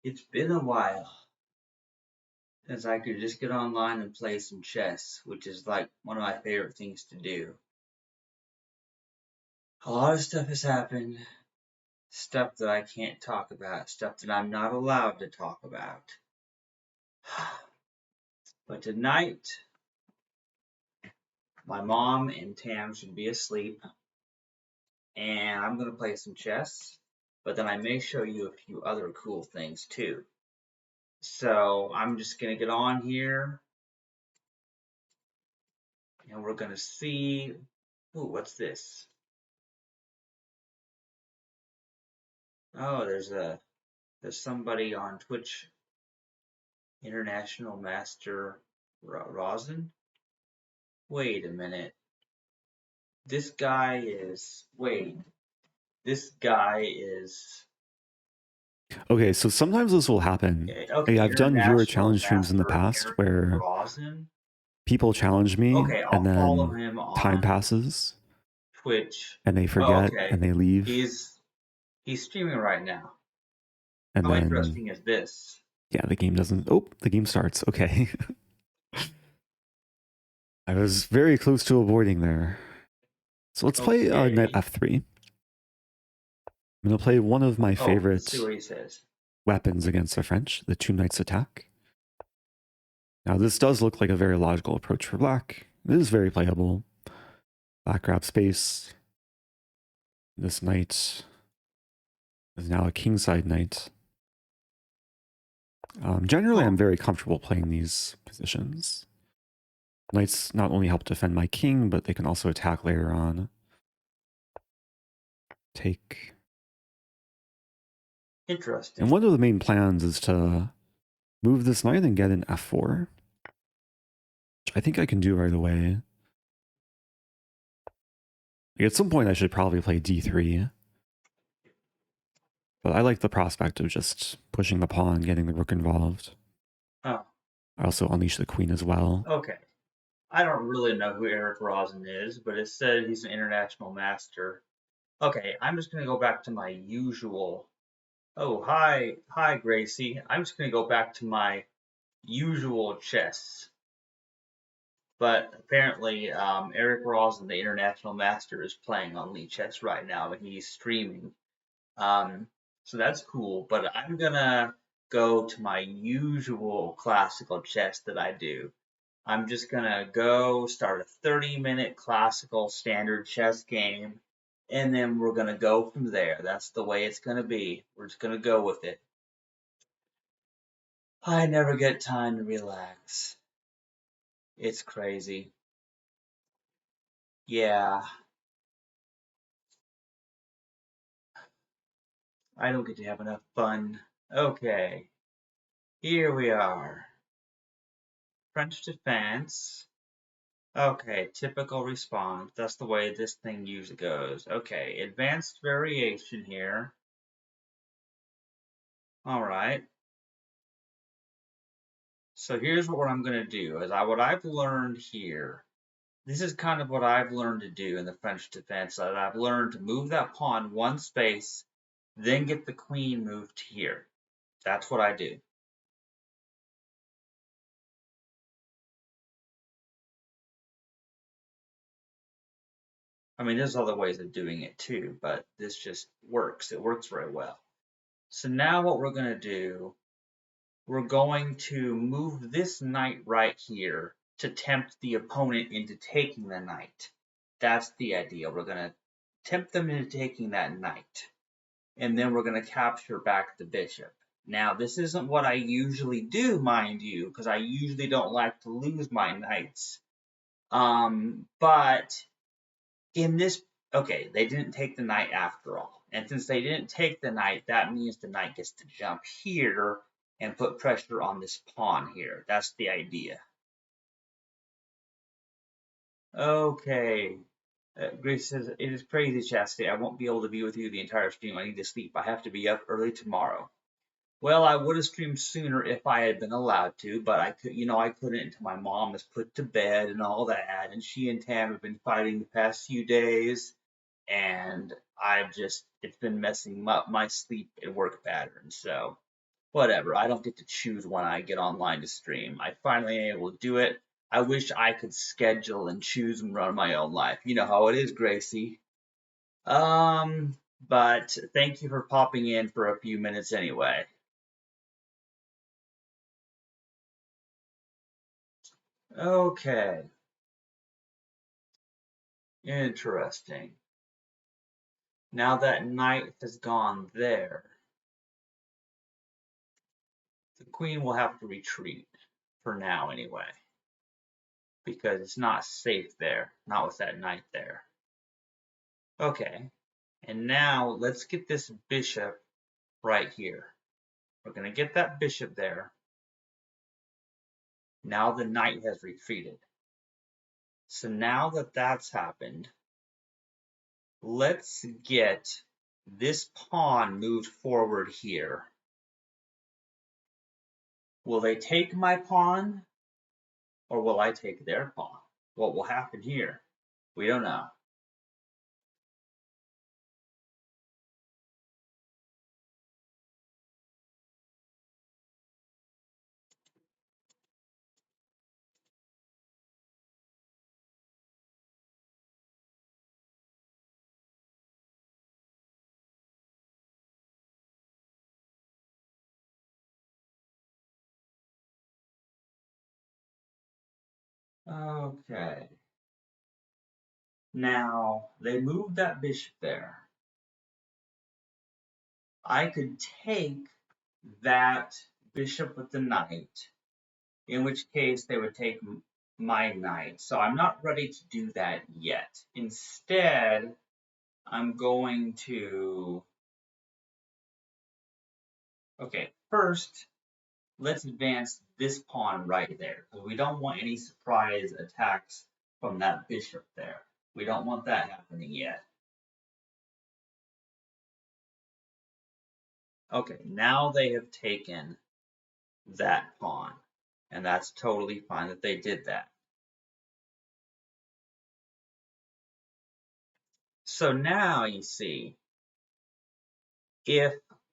It's been a while since I could just get online and play some chess, which is like one of my favorite things to do. A lot of stuff has happened, stuff that I can't talk about, stuff that I'm not allowed to talk about. But tonight, my mom and Tam should be asleep, and I'm going to play some chess, but then I may show you a few other cool things too. So I'm just going to get on here, and we're going to see. Ooh, what's this? Oh, there's somebody on Twitch, International Master Rosin. Wait a minute. This guy is. Wait. This guy is. Okay, so sometimes this will happen. Okay, I've done viewer International challenge streams in the Master past Eric where Rosin. people challenge me Okay, and I'll follow then him time on passes Twitch. and they Oh, forget okay. and they leave. He's streaming right now. And How then, interesting is this? yeah, the game doesn't. Oh, the game starts. Okay. I was very close to avoiding there. So let's play knight Okay. f3. I'm going to play one of my Oh, let's see favorite what he says. weapons against the French, the two knights attack. Now, this does look like a very logical approach for black. It is very playable. Black grabs space. This knight is now a kingside knight. Generally, I'm very comfortable playing these positions. Knights not only help defend my king, but they can also attack later on. Take. Interesting. And one of the main plans is to move this knight and get an f4. Which I think I can do right away. Like at some point, I should probably play d3. But I like the prospect of just pushing the pawn, getting the rook involved. Oh, I also unleash the queen as well. okay. I don't really know who Eric Rosin is, but it said he's an international master. Okay, I'm just gonna go back to my usual. Oh, hi, Gracie. I'm just gonna go back to my usual chess. But apparently, Eric Rosin, the international master, is playing on Lichess right now, and he's streaming. So that's cool. But I'm gonna go to my usual classical chess that I do. I'm just gonna go start a 30-minute classical standard chess game, and then we're gonna go from there. That's the way it's gonna be. We're just gonna go with it. I never get time to relax. It's crazy. Yeah, I don't get to have enough fun. Okay, here we are. French defense. Okay, typical response. That's the way this thing usually goes. Okay, advanced variation here. All right. So here's what I'm going to do is what I've learned here. This is kind of what I've learned to do in the French defense. That I've learned to move that pawn one space, then get the queen moved here. That's what I do. I mean, there's other ways of doing it too, but this just works. It works very well. So now what we're going to do, we're going to move this knight right here to tempt the opponent into taking the knight. That's the idea. We're going to tempt them into taking that knight. And then we're going to capture back the bishop. Now, this isn't what I usually do, mind you, because I usually don't like to lose my knights. But in this, okay, they didn't take the knight after all. And since they didn't take the knight, that means the knight gets to jump here and put pressure on this pawn here. That's the idea. Okay. Grace says, it is crazy, Chastity. I won't be able to be with you the entire stream. I need to sleep. I have to be up early tomorrow. Well, I would have streamed sooner if I had been allowed to, but I could, I couldn't until my mom was put to bed and all that. And she and Tam have been fighting the past few days, and it's been messing up my sleep and work pattern. So whatever. I don't get to choose when I get online to stream. I finally am able to do it. I wish I could schedule and choose and run my own life. You know how it is, Gracie. But thank you for popping in for a few minutes anyway. Okay. Interesting. Now that knight has gone there, the queen will have to retreat, for now anyway, because it's not safe there, not with that knight there. Okay, and now let's get this bishop right here. We're going to get that bishop there. Now the knight has retreated. So now that that's happened, let's get this pawn moved forward here. Will they take my pawn, or will I take their pawn? What will happen here? We don't know. Okay. Now, they moved that bishop there. I could take that bishop with the knight, in which case they would take my knight. So I'm not ready to do that yet. Instead, I'm going to... Okay, first, let's advance this pawn right there, because we don't want any surprise attacks from that bishop there. We don't want that happening yet. Okay, now they have taken that pawn, and that's totally fine that they did that. So now you see, if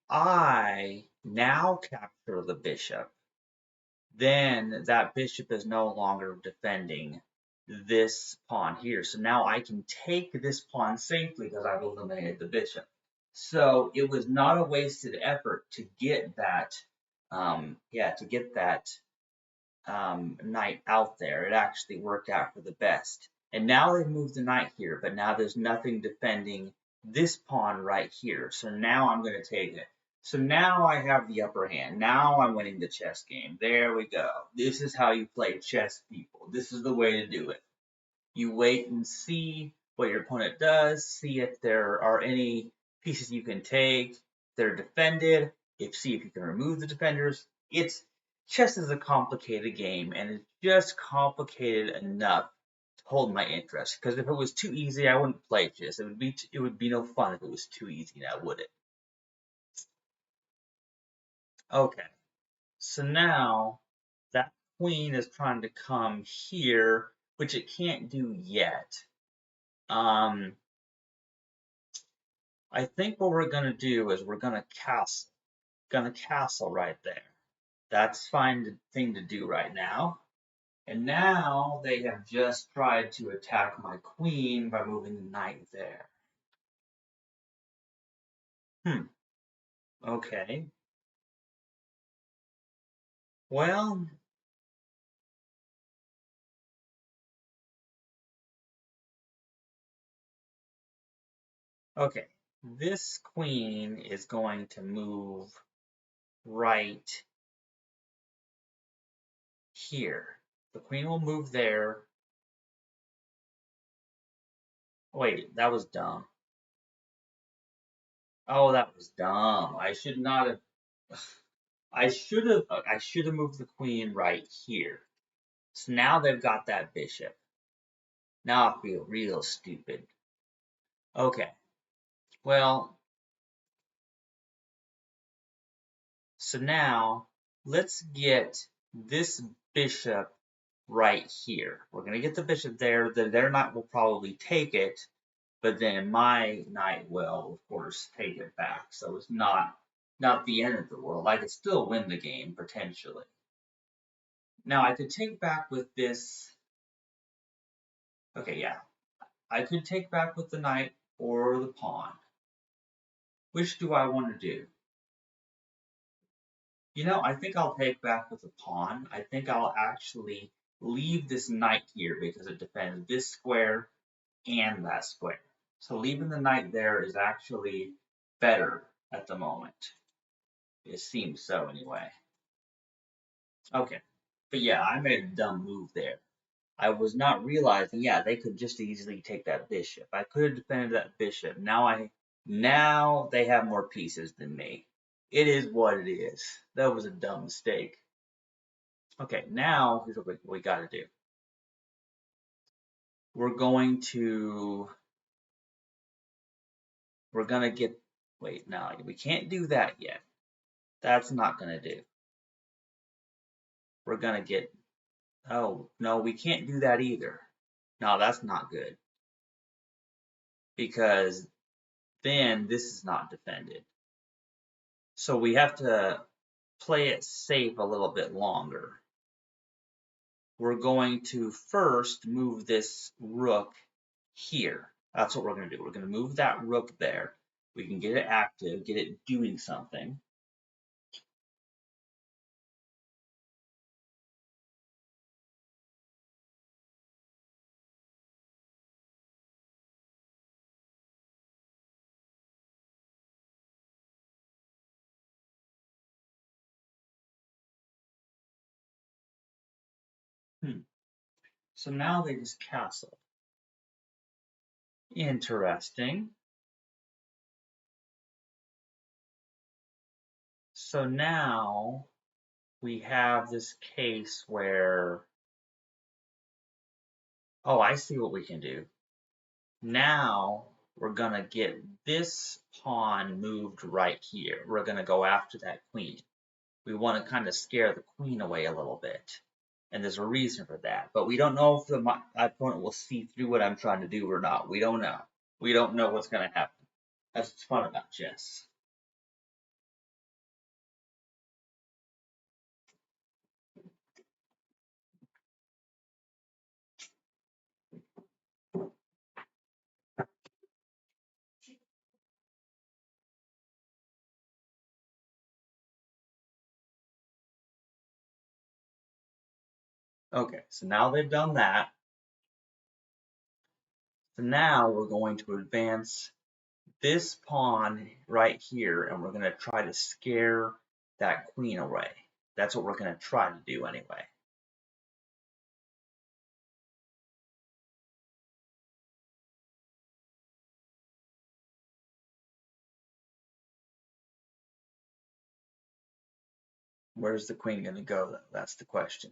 I now capture the bishop, then that bishop is no longer defending this pawn here. So now I can take this pawn safely because I've eliminated the bishop. So it was not a wasted effort to get that, knight out there. It actually worked out for the best. And now they've moved the knight here, but now there's nothing defending this pawn right here. So now I'm going to take it. So now I have the upper hand. Now I'm winning the chess game. There we go. This is how you play chess, people. This is the way to do it. You wait and see what your opponent does, see if there are any pieces you can take, they're defended, see if you can remove the defenders. Chess is a complicated game, and it's just complicated enough to hold my interest. Because if it was too easy, I wouldn't play chess. It would be no fun if it was too easy now, would it? Okay, so now that queen is trying to come here, which it can't do yet. I think what we're gonna do is we're gonna castle right there. That's fine thing to do right now. And now they have just tried to attack my queen by moving the knight there. Okay. Well, okay. This queen is going to move right here. The queen will move there. Wait, that was dumb. Oh, that was dumb. I should not have. I should have moved the queen right here. So now they've got that bishop. Now I feel real stupid. Okay. Well, so now let's get this bishop right here. We're going to get the bishop there. Their knight will probably take it, but then my knight will, of course, take it back. So it's not not the end of the world. I could still win the game, potentially. Now, I could take back with this. Okay, yeah. I could take back with the knight or the pawn. Which do I want to do? I think I'll take back with the pawn. I think I'll actually leave this knight here because it defends this square and that square. So leaving the knight there is actually better at the moment. It seems so anyway. Okay. But yeah, I made a dumb move there. I was not realizing, yeah, they could just easily take that bishop. I could have defended that bishop. Now they have more pieces than me. It is what it is. That was a dumb mistake. Okay, now here's what we got to do. We're going to get. Wait, no, we can't do that yet. That's not gonna do. We're gonna get. Oh no, we can't do that either. No, that's not good because then this is not defended. So we have to play it safe a little bit longer. We're going to first move this rook here. That's what we're going to do. We're going to move that rook there. We can get it active, get it doing something. So now they just castle. Interesting. So now we have this case where, oh, I see what we can do. Now we're gonna get this pawn moved right here. We're gonna go after that queen. We want to kind of scare the queen away a little bit. And there's a reason for that. But we don't know if the opponent will see through what I'm trying to do or not. We don't know. We don't know what's going to happen. That's what's fun about chess. Okay, so now they've done that. So now we're going to advance this pawn right here, and we're going to try to scare that queen away. That's what we're going to try to do anyway. Where's the queen going to go, though? That's the question.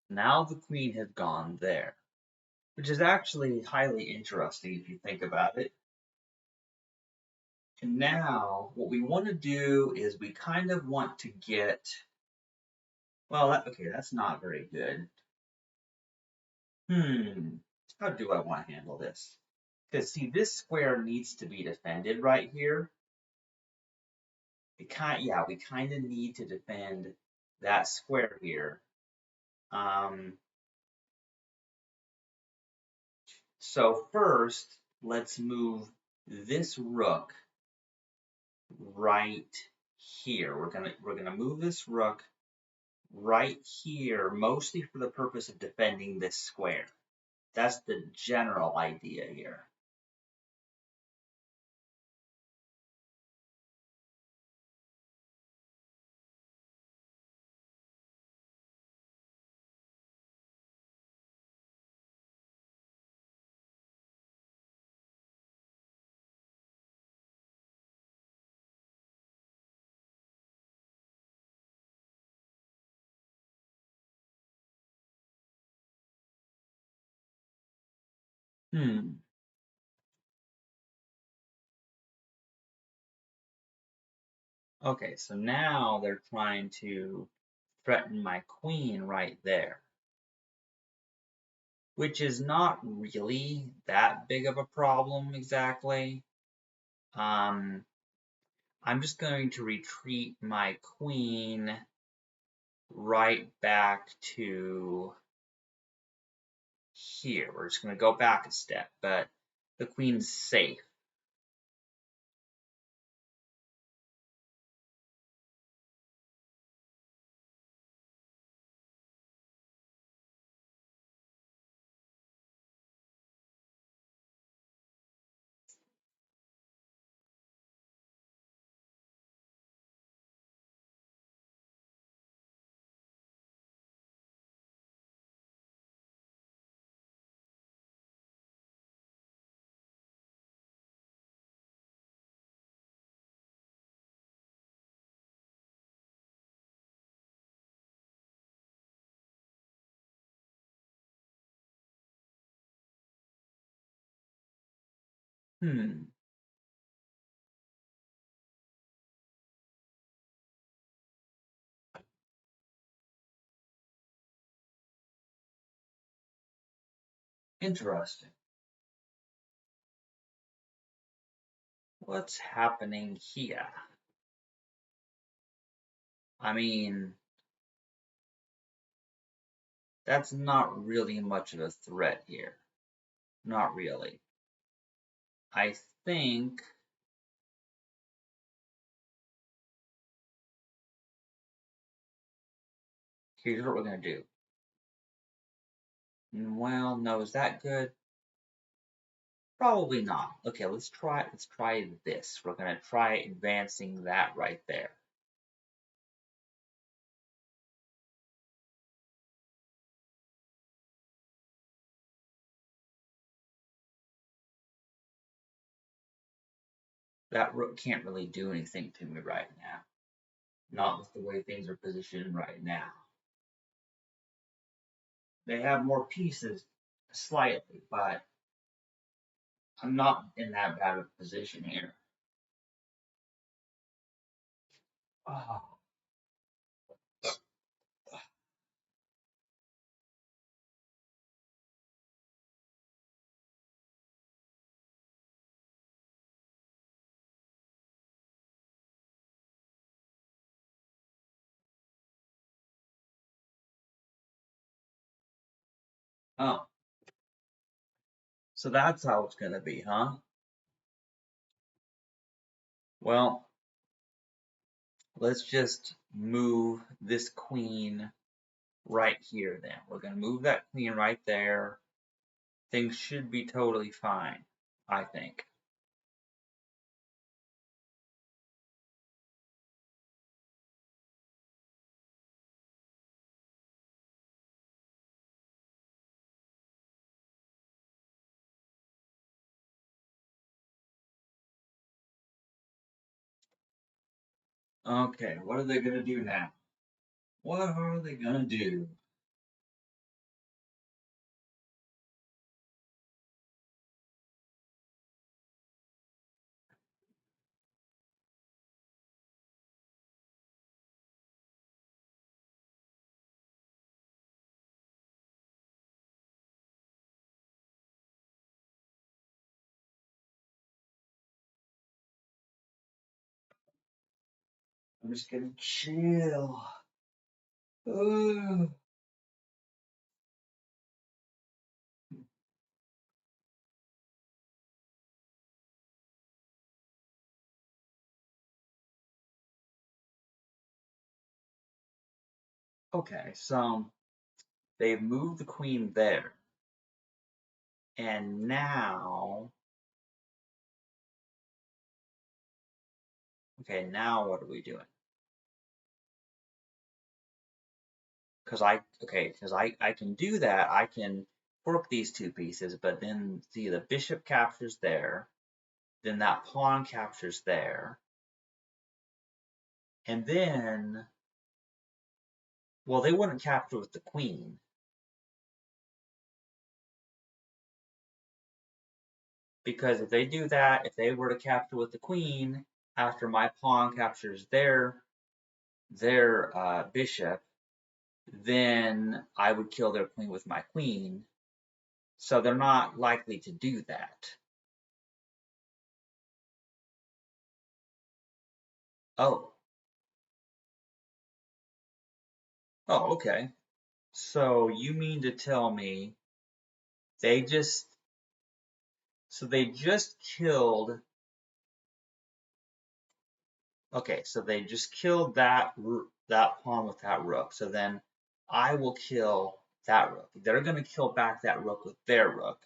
Now the queen has gone there, which is actually highly interesting if you think about it. And now what we want to do is we kind of want to get, well, okay, that's not very good. How do I want to handle this? Because see, this square needs to be defended right here. We kind of need to defend that square here. So first, let's move this rook right here. We're gonna move this rook right here, mostly for the purpose of defending this square. That's the general idea here. Hmm. Okay, so now they're trying to threaten my queen right there, which is not really that big of a problem exactly. I'm just going to retreat my queen right back to here. We're just going to go back a step, but the queen's safe. Hmm. Interesting. What's happening here? I mean, that's not really much of a threat here. Not really. I think here's what we're gonna do. Well, no, is that good? Probably not. Okay, let's try this. We're gonna try advancing that right there. That rook can't really do anything to me right now. Not with the way things are positioned right now. They have more pieces slightly, but I'm not in that bad of a position here. Oh, oh. So that's how it's gonna be, huh? Well, let's just move this queen right here then. We're gonna move that queen right there. Things should be totally fine, I think. Okay, what are they gonna do now? What are they gonna do? I'm just gonna chill. Ugh. Okay, so they've moved the queen there. And now, okay, now what are we doing? Because I can do that. I can fork these two pieces, but then see the bishop captures there, then that pawn captures there, and then, well, they wouldn't capture with the queen. Because if they do that, if they were to capture with the queen after my pawn captures their bishop, then I would kill their queen with my queen. So they're not likely to do that. Oh. Oh, okay. So you mean to tell me they just they just killed. Okay, so they just killed that pawn with that rook. So then I will kill that rook. They're going to kill back that rook with their rook.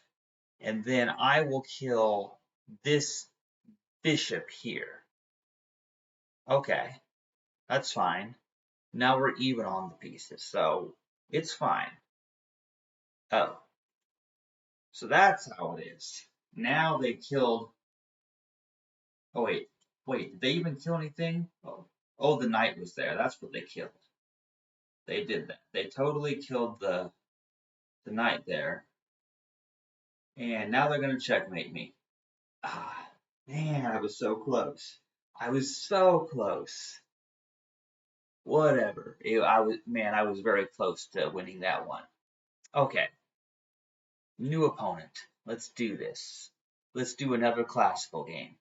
And then I will kill this bishop here. Okay, that's fine. Now we're even on the pieces, so it's fine. Oh, so that's how it is. Now they killed. Oh wait, did they even kill anything? Oh, the knight was there. That's what they killed. They did that. They totally killed the knight there. And now they're gonna checkmate me. Ah, man, I was so close. I was so close. Whatever. I was very close to winning that one. Okay, new opponent. Let's do this. Let's do another classical game.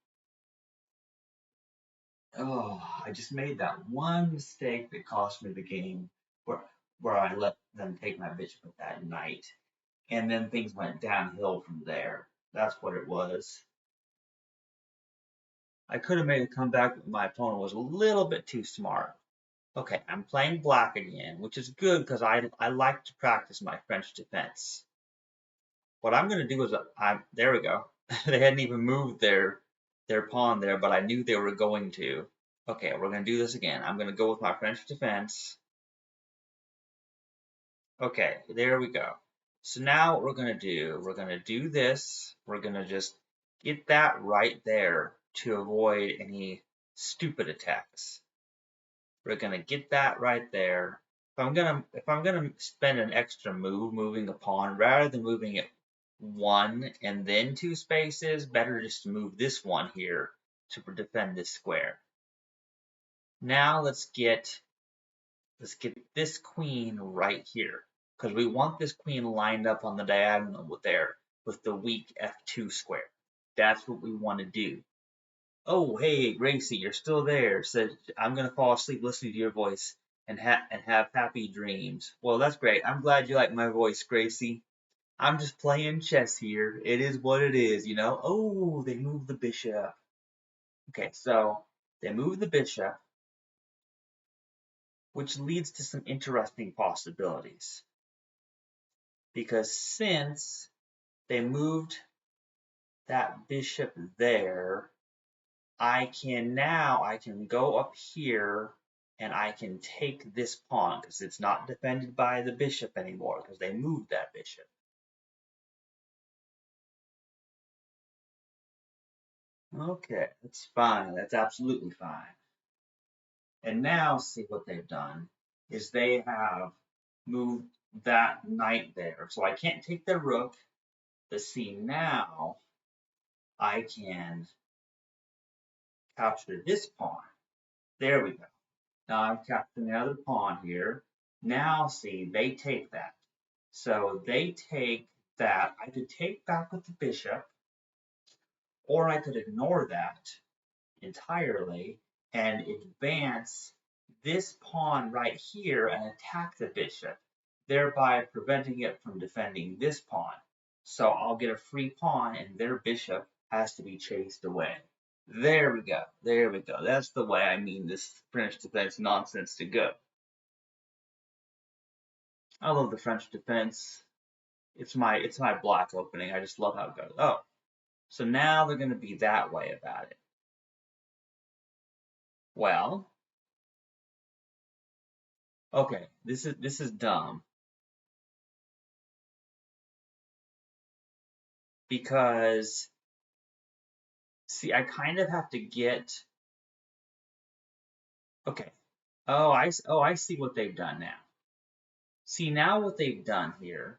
Oh, I just made that one mistake that cost me the game where I let them take my bishop with that knight. And then things went downhill from there. That's what it was. I could have made a comeback, but my opponent was a little bit too smart. Okay, I'm playing black again, which is good because I like to practice my French defense. What I'm going to do is there we go. They hadn't even moved their pawn there, but I knew they were going to. Okay, we're going to do this again. I'm going to go with my French defense. Okay, there we go. So now what we're going to do this. We're going to just get that right there to avoid any stupid attacks. We're going to get that right there. If I'm gonna spend an extra move moving a pawn rather than moving it one and then two spaces, better just to move this one here to defend this square. Now let's get this queen right here because we want this queen lined up on the diagonal with the weak f2 square. That's what we want to do. Oh, hey, Gracie, you're still there. Said I'm gonna fall asleep listening to your voice and have happy dreams. Well, that's great. I'm glad you like my voice, Gracie. I'm just playing chess here. It is what it is, you know. Oh, they moved the bishop. Okay, so they moved the bishop, which leads to some interesting possibilities. Because since they moved that bishop there, I can go up here and I can take this pawn because it's not defended by the bishop anymore because they moved that bishop. Okay, that's fine. That's absolutely fine. And now see what they've done is they have moved that knight there. So I can't take their rook. But see now I can capture this pawn. There we go. Now I'm capturing the other pawn here. Now see, they take that. So they take that. I could take back with the bishop, or I could ignore that entirely and advance this pawn right here and attack the bishop, thereby preventing it from defending this pawn. So I'll get a free pawn and their bishop has to be chased away. There we go. There we go. That's the way I mean this French defense nonsense to go. I love the French defense. It's my block opening. I just love how it goes. Oh, so now they're going to be that way about it. Well, okay, this is dumb because see, I kind of have to get okay. I see what they've done now. See, now what they've done here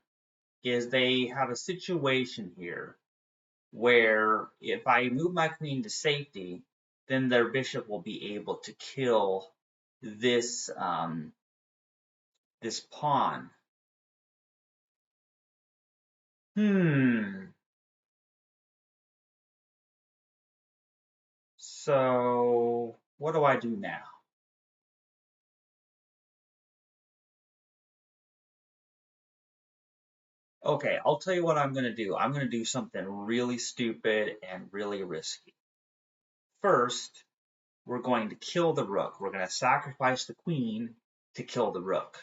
is they have a situation here where if I move my queen to safety, then their bishop will be able to kill this this pawn. So what do I do now? Okay, I'll tell you what I'm going to do. I'm going to do something really stupid and really risky. First, we're going to kill the rook. We're going to sacrifice the queen to kill the rook.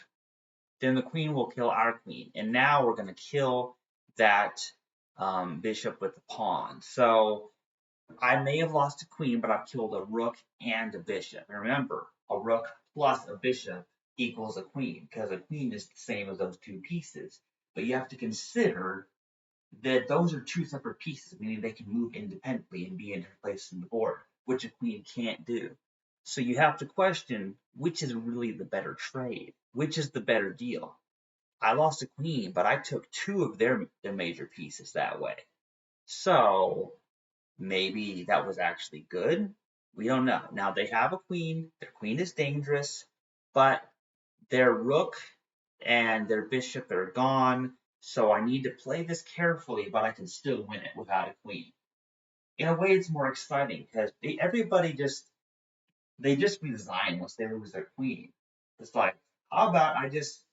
Then the queen will kill our queen. And now we're going to kill that bishop with the pawn. So I may have lost a queen, but I've killed a rook and a bishop. And remember, a rook plus a bishop equals a queen, because a queen is the same as those two pieces. But you have to consider that those are two separate pieces, meaning they can move independently and be in different places in the board, which a queen can't do. So you have to question which is really the better trade, which is the better deal. I lost a queen, but I took two of their major pieces that way. So maybe that was actually good. We don't know. Now they have a queen. Their queen is dangerous, but their rook and their bishop are gone. So I need to play this carefully, but I can still win it without a queen. In a way, it's more exciting because everybody just resign once they lose their queen. It's like, how about I just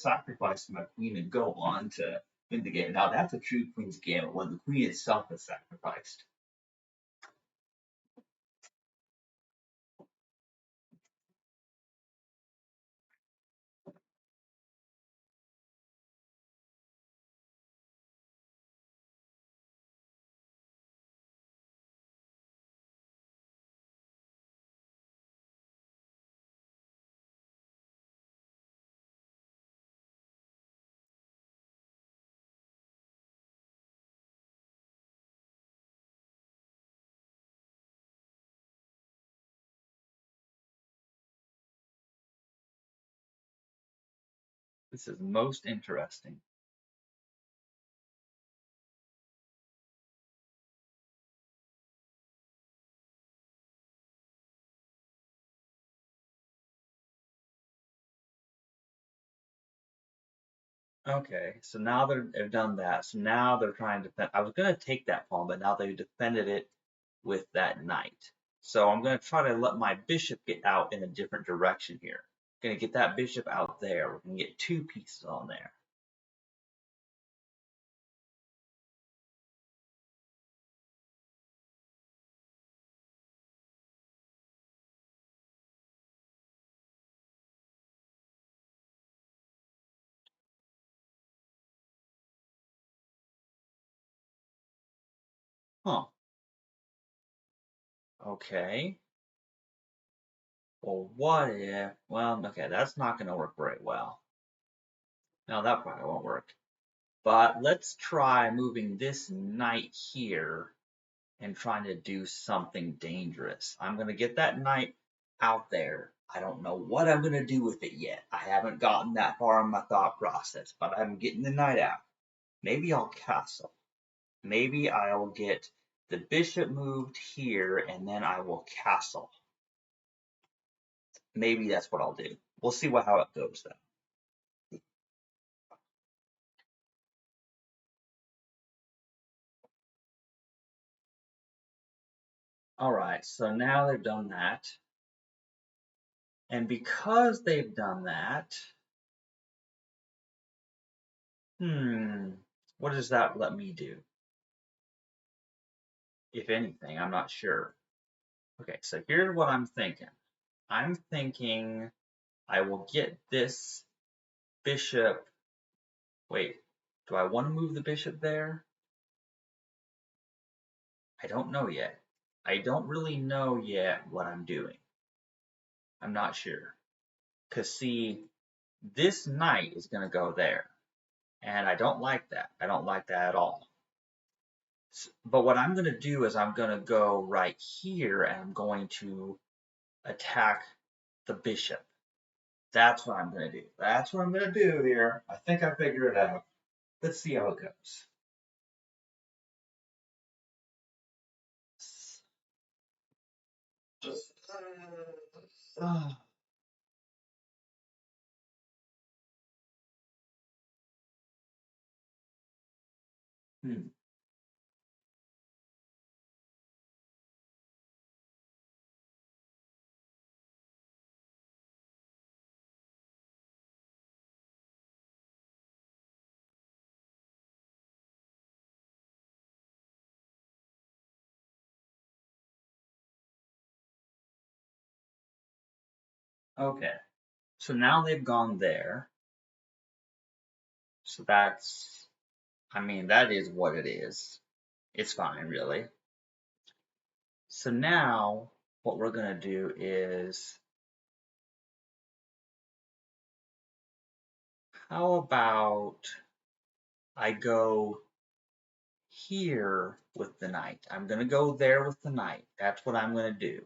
sacrifice my queen and go on to win the game. Now that's a true queen's game when the queen itself is sacrificed. This is most interesting. Okay, so now they've done that. So now they're trying to defend. I was going to take that pawn, but now they've defended it with that knight. So I'm going to try to let my bishop get out in a different direction here. Going to get that bishop out there. We're going to get two pieces on there. Huh. Okay. Well, what if, well, okay, that's not going to work very well. No, that probably won't work. But let's try moving this knight here and trying to do something dangerous. I'm going to get that knight out there. I don't know what I'm going to do with it yet. I haven't gotten that far in my thought process, but I'm getting the knight out. Maybe I'll castle. Maybe I'll get the bishop moved here and then I will castle. Maybe that's what I'll do. We'll see how it goes though. All right, so now they've done that. And because they've done that, what does that let me do? If anything, I'm not sure. Okay, so here's what I'm thinking. I'm thinking I will get this bishop. Wait, do I want to move the bishop there? I don't know yet. I don't really know yet what I'm doing. I'm not sure. Because, see, this knight is going to go there. And I don't like that. I don't like that at all. But what I'm going to do is I'm going to go right here and I'm going to attack the bishop. That's what I'm going to do. That's what I'm going to do here. I think I figured it out. Let's see how it goes. Hmm. Okay. So now they've gone there. So that's, I mean, that is what it is. It's fine, really. So now what we're going to do is, how about I go here with the knight? I'm going to go there with the knight. That's what I'm going to do.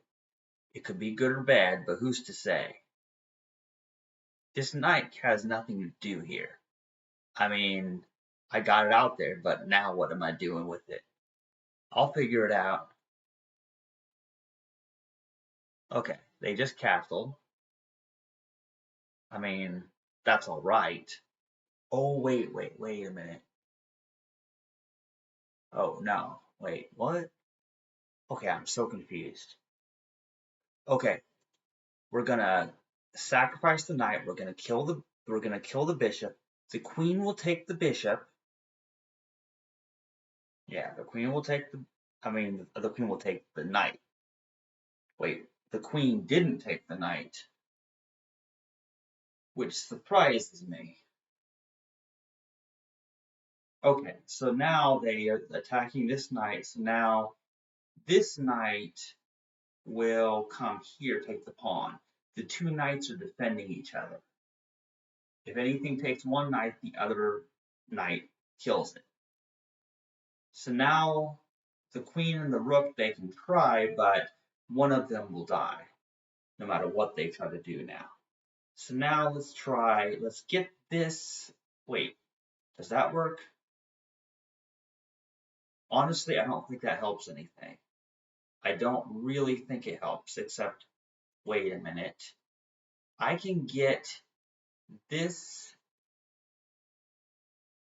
It could be good or bad, but who's to say? This knight has nothing to do here. I mean, I got it out there, but now what am I doing with it? I'll figure it out. Okay, they just castled. I mean, that's all right. Oh, wait a minute. Oh, no. Wait, what? Okay, I'm so confused. Okay, we're gonna sacrifice the knight. We're gonna kill the bishop. The queen will take the bishop. Yeah, the queen will take the queen will take the knight. Wait, the queen didn't take the knight, which surprises me. Okay, so now they are attacking this knight. So now this knight will come here, take the pawn. The two knights are defending each other. If anything takes one knight, the other knight kills it. So now the queen and the rook, they can try, but one of them will die, no matter what they try to do now. So now let's get this. Wait, does that work? Honestly, I don't think that helps anything. I don't really think it helps, except, wait a minute. I can get this.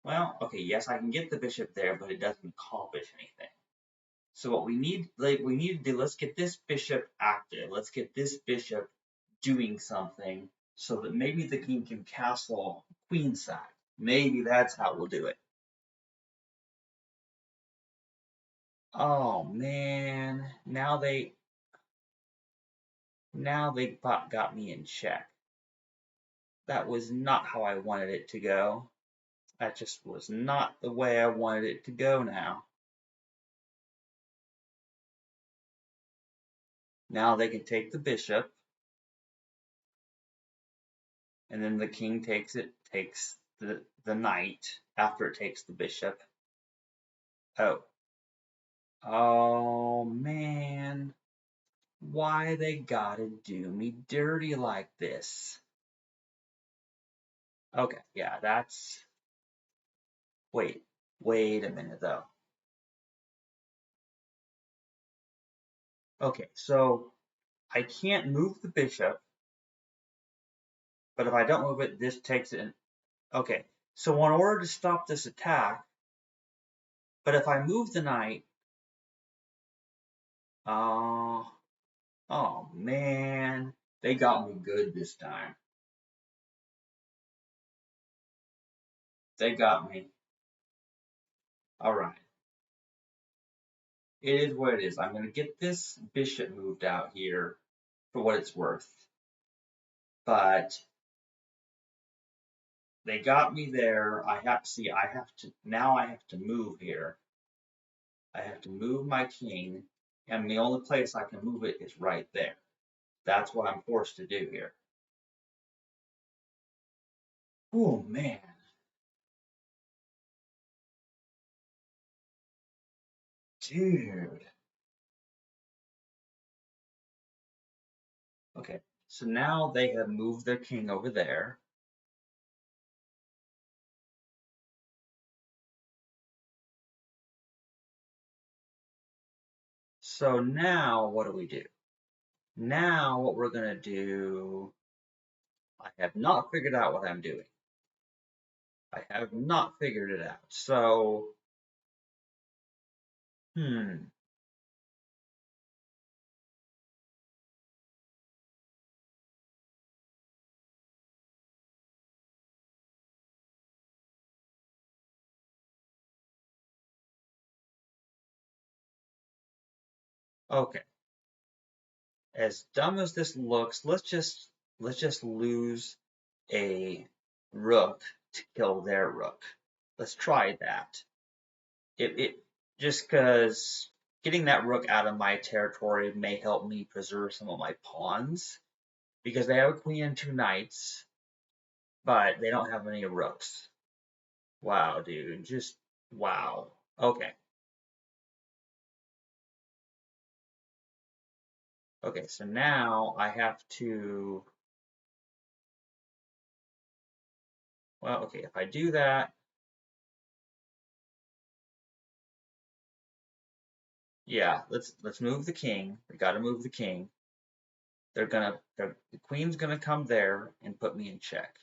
Well, okay, yes, I can get the bishop there, but it doesn't accomplish anything. So what we need, we need to do, let's get this bishop active. Let's get this bishop doing something so that maybe the king can castle queenside. Maybe that's how we'll do it. Oh man, now they got me in check. That was not how I wanted it to go. That just was not the way I wanted it to go now. Now they can take the bishop, and then the king takes the knight after it takes the bishop. Oh. Oh man. Why they gotta do me dirty like this? Okay, yeah, that's. Wait a minute though. Okay, so I can't move the bishop, but if I don't move it, this takes it in. Okay, so in order to stop this attack, but if I move the knight, oh, oh man, they got me good this time. They got me. All right. It is what it is. I'm going to get this bishop moved out here for what it's worth. But they got me there. I have to move here. I have to move my king, and the only place I can move it is right there. That's what I'm forced to do here. Oh man. Dude. Okay, so now they have moved their king over there. So now what do we do? Now what we're gonna do, I have not figured out what I'm doing. I have not figured it out. So, hmm. Okay. As dumb as this looks, let's just lose a rook to kill their rook. Let's try that. It just because getting that rook out of my territory may help me preserve some of my pawns because they have a queen and two knights, but they don't have any rooks. Wow, dude, just wow. Okay, okay, so now I have to. Well, okay, if I do that, yeah, let's move the king. We got to move the king. The queen's gonna come there and put me in check,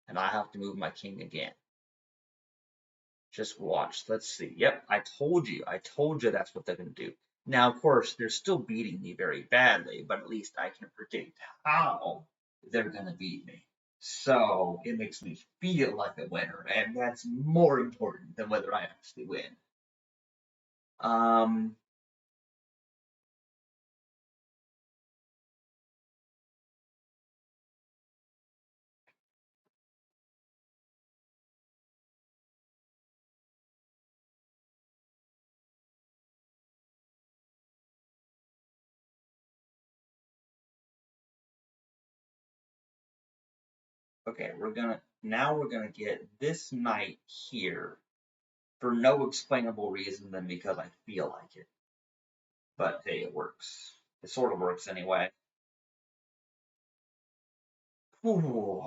and I have to move my king again. Just watch. Let's see. Yep, I told you. I told you that's what they're gonna do. Now, of course, they're still beating me very badly, but at least I can predict how they're gonna beat me. So it makes me feel like a winner, and that's more important than whether I actually win. Um, okay, we're gonna get this knight here for no explainable reason than because I feel like it. But hey, it works. It sort of works anyway. Ooh.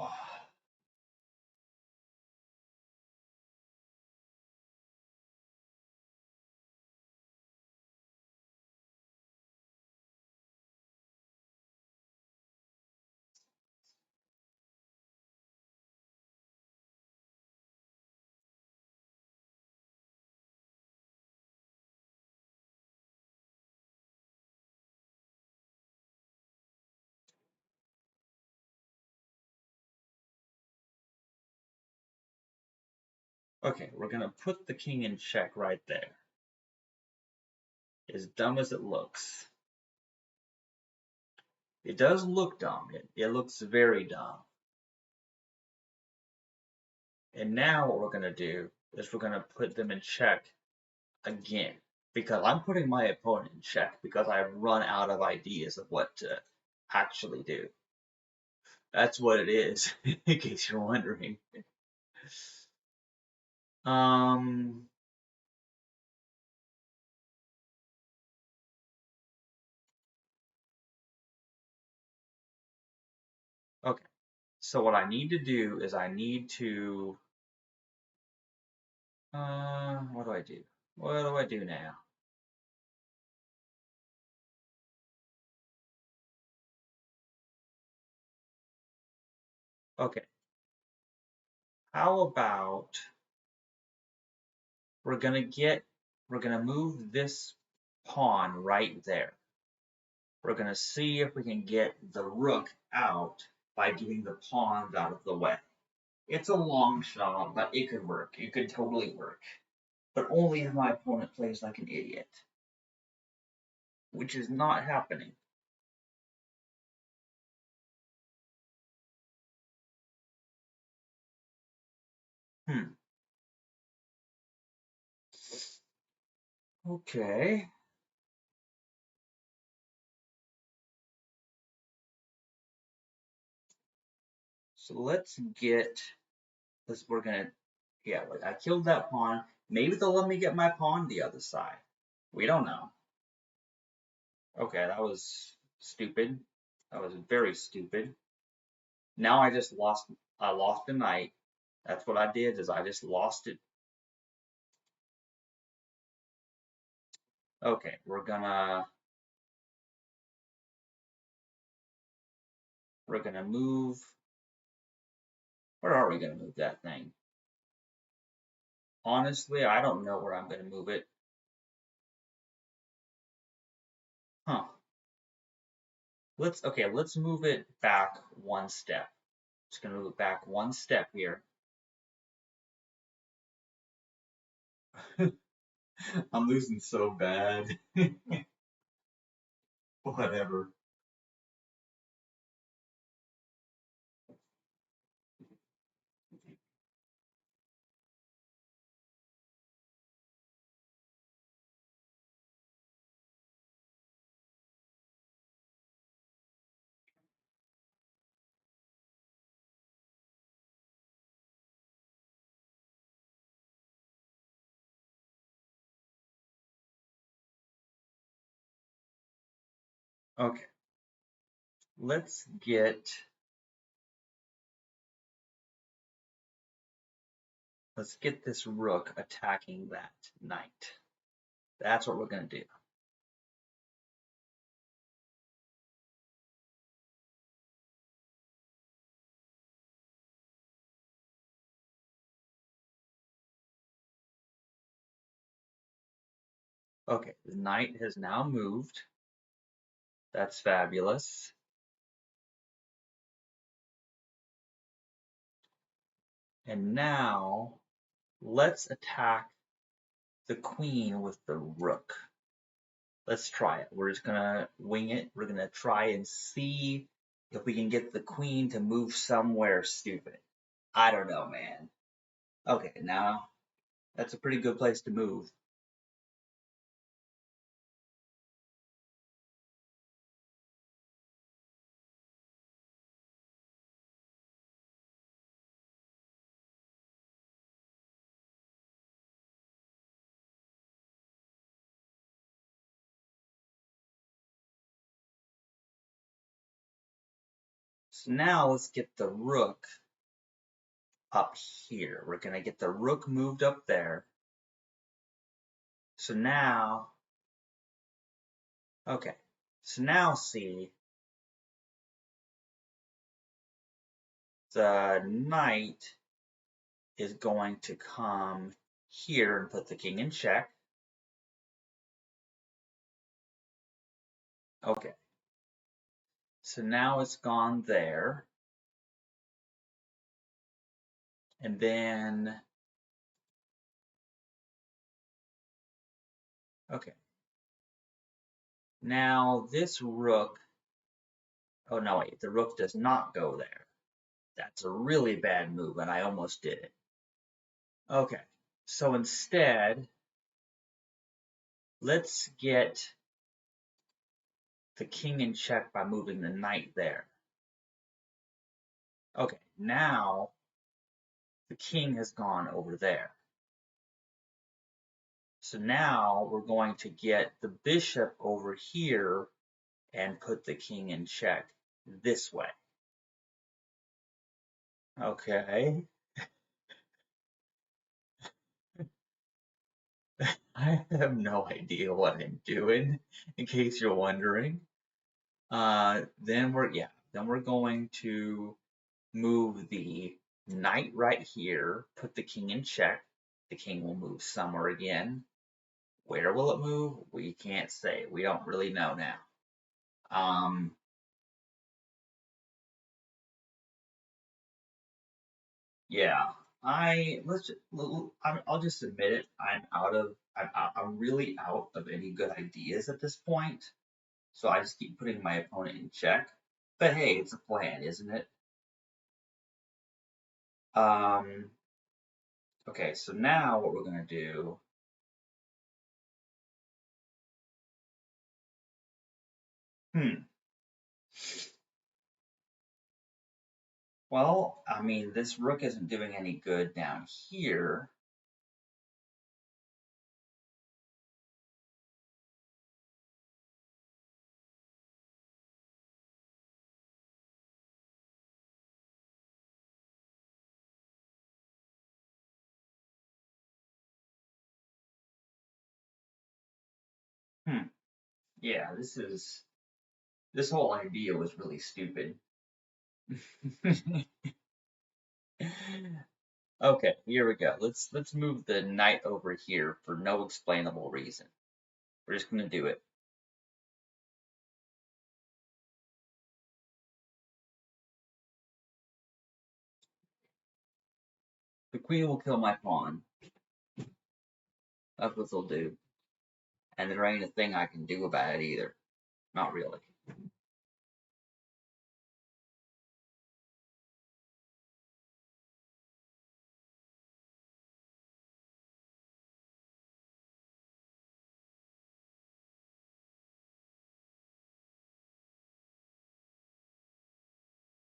Okay, we're gonna put the king in check right there. As dumb as it looks. It does look dumb. It looks very dumb. And now what we're gonna do is we're gonna put them in check again. Because I'm putting my opponent in check because I've run out of ideas of what to actually do. That's what it is, in case you're wondering. Um, okay. So what I need to do is I need to, what do I do? What do I do now? Okay. How about we're gonna get, we're gonna move this pawn right there. We're gonna see if we can get the rook out by getting the pawns out of the way. It's a long shot, but it could work. It could totally work. But only if my opponent plays like an idiot, which is not happening. Hmm. Okay. So let's get this. We're gonna, yeah, like I killed that pawn. Maybe they'll let me get my pawn the other side. We don't know. Okay, that was stupid. That was very stupid. Now I lost a knight. That's what I did, is I just lost it. Okay, we're gonna we're going to move. Where are we going to move that thing? Honestly, I don't know where I'm going to move it. Huh. Let's move it back one step. Just going to move it back one step here. I'm losing so bad. Whatever. Okay. Let's get this rook attacking that knight. That's what we're going to do. Okay, the knight has now moved. That's fabulous. And now let's attack the queen with the rook. Let's try it. We're just gonna wing it. We're gonna try and see if we can get the queen to move somewhere stupid. I don't know, man. Okay, now that's a pretty good place to move. So now let's get the rook up here. We're gonna get the rook moved up there. So now, okay. So now see, the knight is going to come here and put the king in check. Okay. So now it's gone there. And then, okay. Now this rook, oh no, wait, the rook does not go there. That's a really bad move, and I almost did it. Okay, so instead, let's get the king in check by moving the knight there. Okay, now the king has gone over there. So now we're going to get the bishop over here and put the king in check this way. Okay. I have no idea what I'm doing, in case you're wondering. Then we're going to move the knight right here, put the king in check. The king will move somewhere again. Where will it move? We can't say. We don't really know now. Yeah, I'll just admit it. I'm really out of any good ideas at this point. So I just keep putting my opponent in check. But hey, it's a plan, isn't it? Um, okay, so now what we're gonna do. Well, I mean, this rook isn't doing any good down here. Yeah, this whole idea was really stupid. Okay, here we go. Let's move the knight over here for no explainable reason. We're just gonna do it. The queen will kill my pawn. That's what they'll do. And there ain't a thing I can do about it either. Not really.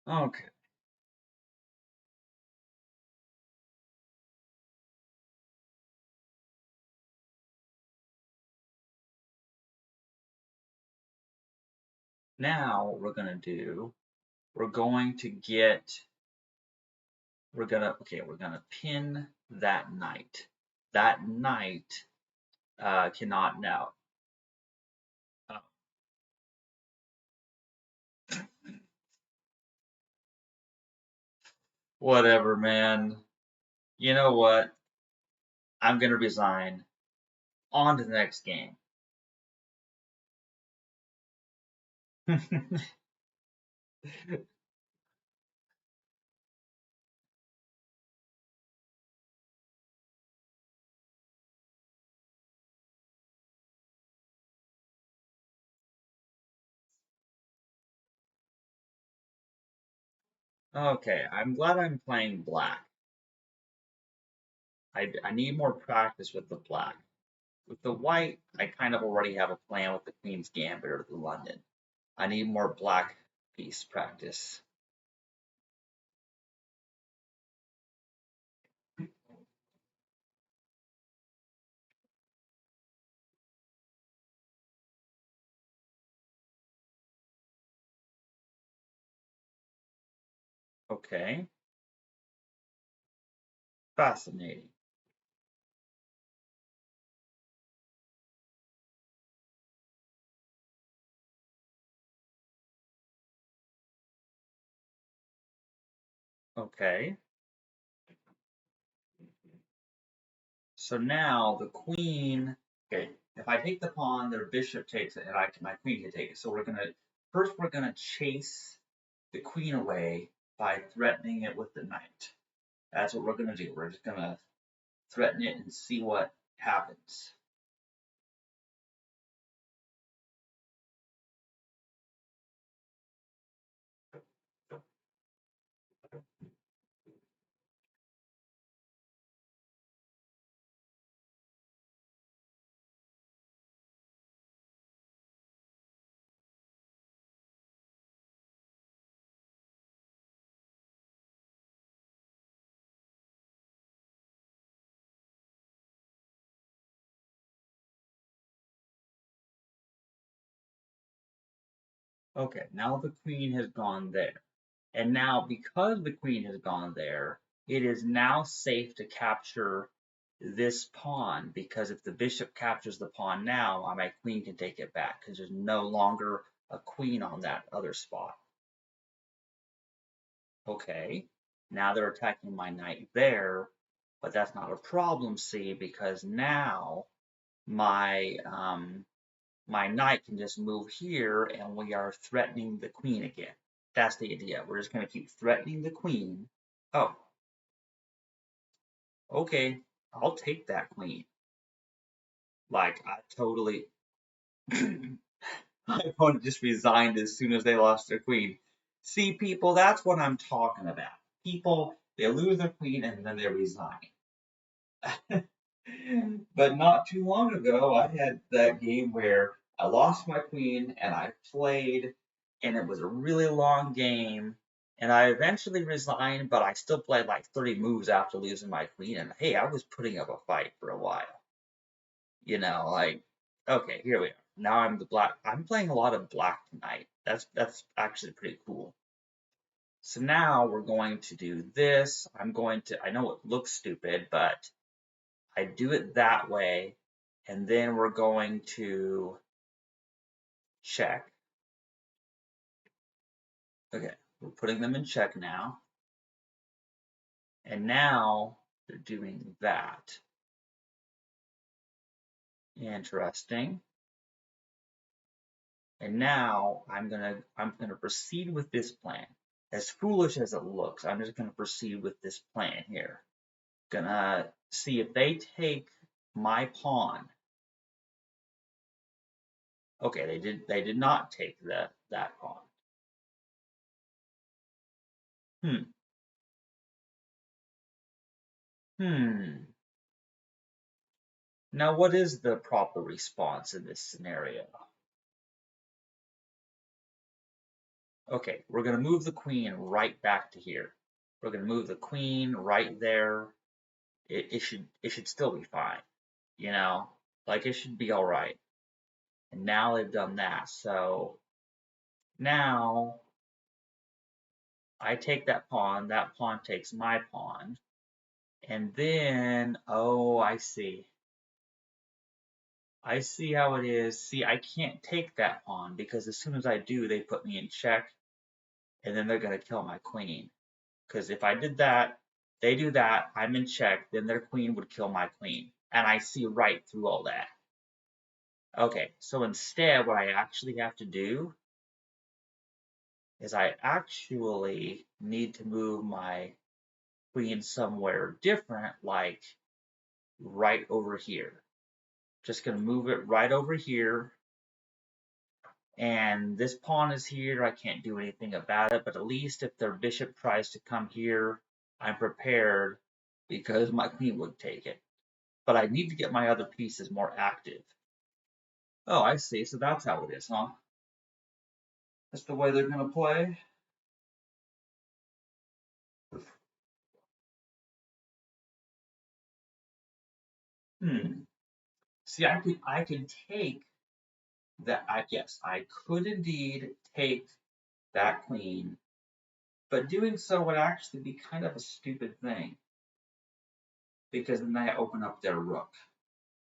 Okay. Now what we're gonna do, we're going to get, we're gonna pin that knight. That knight cannot now. Oh, whatever, man. You know what? I'm gonna resign. On to the next game. Okay, I'm glad I'm playing black. I need more practice with the black. With the white, I kind of already have a plan with the Queen's Gambit or the London. I need more black piece practice. Okay, fascinating. Okay, so now the Queen. Okay, if I take the pawn, their bishop takes it, and my Queen can take it. So we're gonna chase the Queen away by threatening it with the knight. That's what we're gonna do. We're just gonna threaten it and see what happens. Okay, now the Queen has gone there. And now, because the Queen has gone there, it is now safe to capture this pawn, because if the bishop captures the pawn now, my Queen can take it back because there's no longer a Queen on that other spot. Okay, now they're attacking my knight there, but that's not a problem, see, because now my my knight can just move here and we are threatening the queen again. That's the idea. We're just going to keep threatening the queen. Oh, okay. I'll take that queen. Like, I totally. My opponent just resigned as soon as they lost their queen. See, people, that's what I'm talking about. People, they lose their queen and then they resign. But not too long ago, I had that game where I lost my queen and I played, and it was a really long game. And I eventually resigned, but I still played like 30 moves after losing my queen. And hey, I was putting up a fight for a while. Like, okay, here we are. Now I'm the black. I'm playing a lot of black tonight. That's actually pretty cool. So now we're going to do this. I know it looks stupid, but I do it that way, and then we're going to check. Okay, We're putting them in check now. And now they're doing that. Interesting. And now I'm gonna proceed with this plan. As foolish as it looks, I'm just gonna proceed with this plan here. Gonna see if they take my pawn. Okay, they did not take that pawn. Hmm. Hmm. Now what is the proper response in this scenario? Okay, we're gonna move the queen right back to here. We're gonna move the queen right there. It should still be fine, you know, like it should be all right. And now they've done that, so now I take that pawn takes my pawn, and then oh, I see. I see how it is. See, I can't take that pawn because as soon as I do, they put me in check, and then they're gonna kill my queen. Because if I did that, they do that, I'm in check, then their queen would kill my queen. And I see right through all that. Okay, so instead, what I actually have to do is I actually need to move my queen somewhere different, like right over here. Just gonna move it right over here. And this pawn is here, I can't do anything about it, but at least if their bishop tries to come here, I'm prepared because my queen would take it. But I need to get my other pieces more active. Oh, I see. So that's how it is, huh? That's the way they're gonna play. Hmm. See, I could take that. Yes, I could indeed take that queen, but doing so would actually be kind of a stupid thing because then I open up their rook.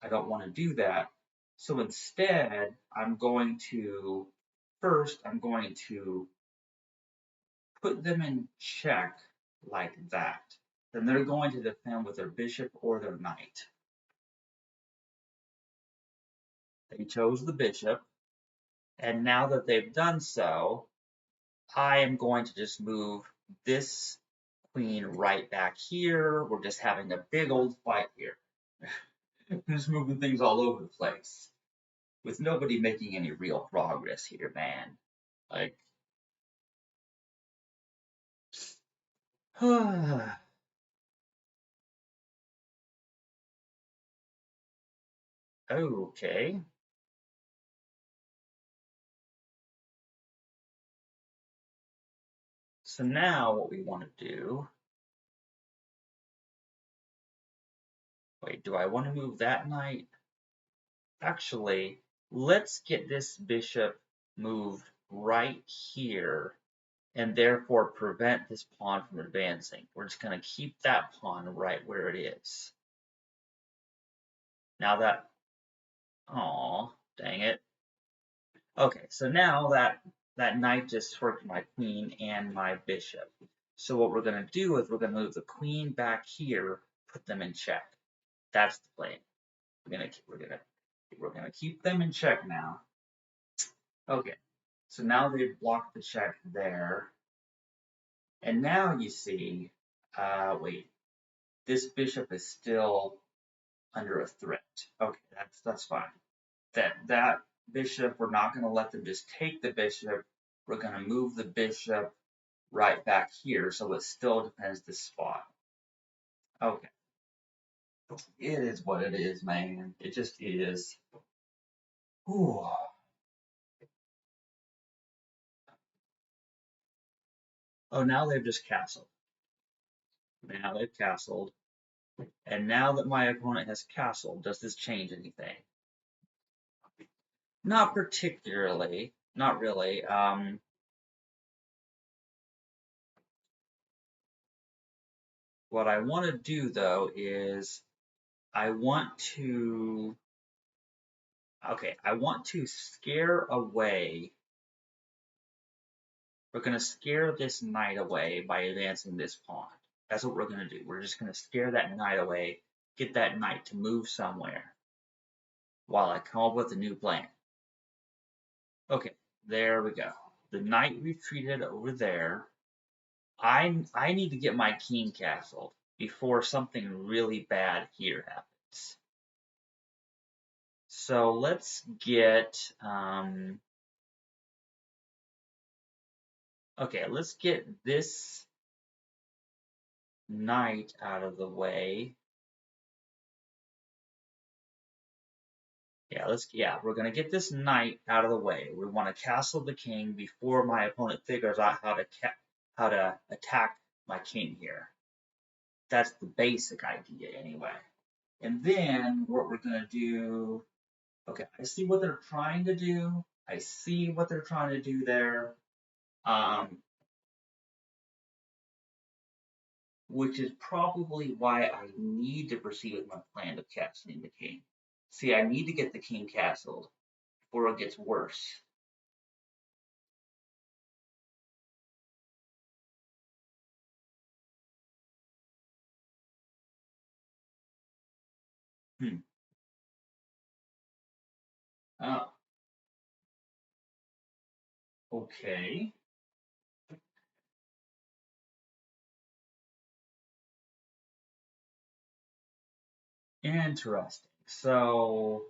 I don't want to do that. So instead, I'm going to put them in check like that. Then they're going to defend with their bishop or their knight. They chose the bishop, and now that they've done so, I am going to just move this queen right back here. We're just having a big old fight here. Just moving things all over the place with nobody making any real progress here, man. Like, okay. So now what we want to do, wait, do I want to move that knight? Actually, let's get this bishop moved right here and therefore prevent this pawn from advancing. We're just going to keep that pawn right where it is. Now that, oh, dang it. Okay, so now that knight just hurt my queen and my bishop. So what we're going to do is we're going to move the queen back here, put them in check. That's the plan. We're gonna keep them in check now. Okay, so now they've blocked the check there, and now you see, wait, this bishop is still under a threat. Okay, that's fine. That bishop, we're not gonna let them just take the bishop. We're gonna move the bishop right back here, so it still defends this spot. Okay, it is what it is, man. It just is. Whew. Oh, now they've just castled. Now they've castled. And now that my opponent has castled, does this change anything? Not particularly. Not really. What I want to do though is I want to scare away We're going to scare this knight away by advancing this pawn. That's what we're going to do. We're just going to scare that knight away, get that knight to move somewhere while I come up with a new plan. Okay, there we go. The knight retreated over there. I need to get my king castled before something really bad here happens. So let's get okay, let's get this knight out of the way. Yeah, we're gonna get this knight out of the way. We want to castle the king before my opponent figures out how to attack my king here. That's the basic idea anyway. And then what we're gonna do, okay, I see what they're trying to do. I see what they're trying to do there. Which is probably why I need to proceed with my plan of castling the king. See, I need to get the king castled before it gets worse. Hmm. Oh, okay. Interesting. So,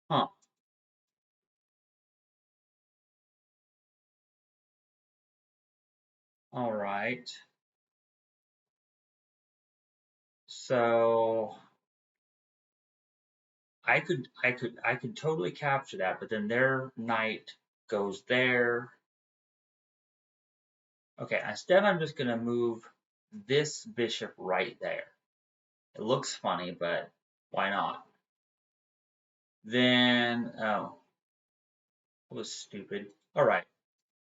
huh. All right. So I could totally capture that, but then their knight goes there. Okay, instead I'm just gonna move this bishop right there. It looks funny, but why not? Then, oh, it was stupid. All right,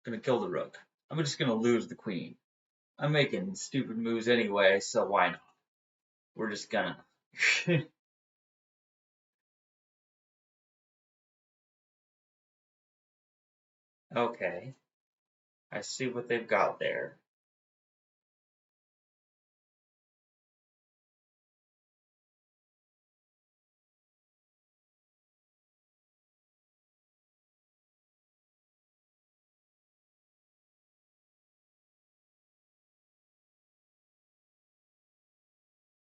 gonna kill the rook. I'm just gonna lose the queen. I'm making stupid moves anyway, so why not? We're just gonna. Okay, I see what they've got there.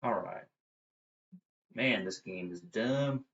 All right, man, this game is dumb.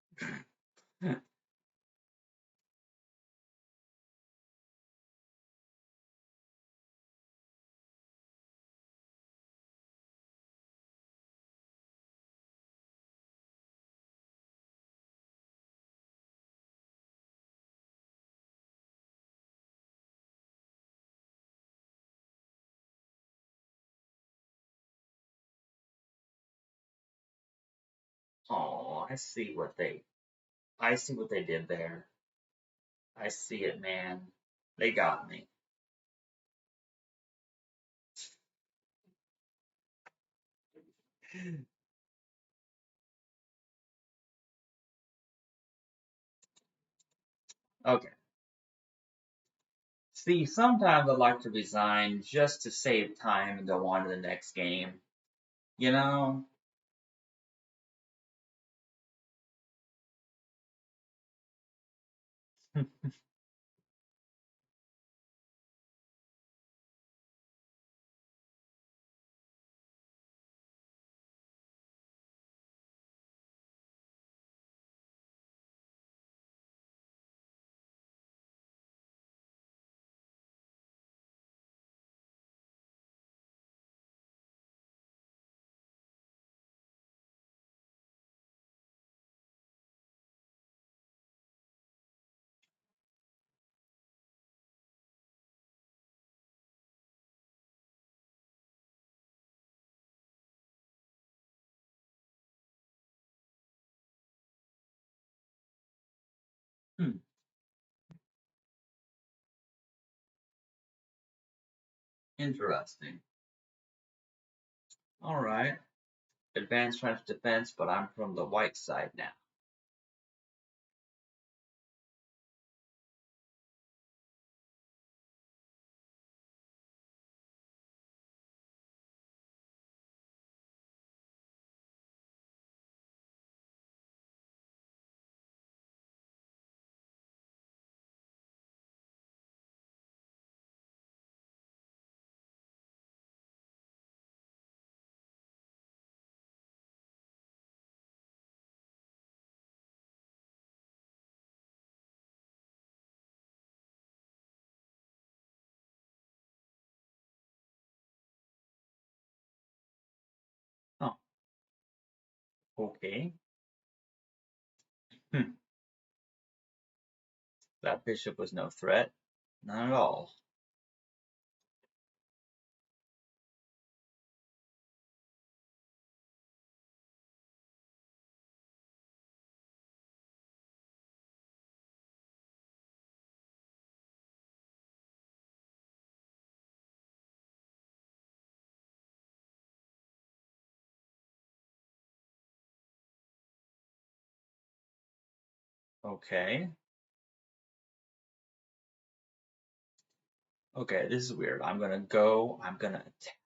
Oh, I see what they did there. I see it, man. They got me. Okay. See, sometimes I like to resign just to save time and go on to the next game. You know? Hmm, interesting. Alright. Advanced French defense, but I'm from the white side now. Oh, okay. That bishop was no threat. None at all. Okay. Okay, this is weird. I'm gonna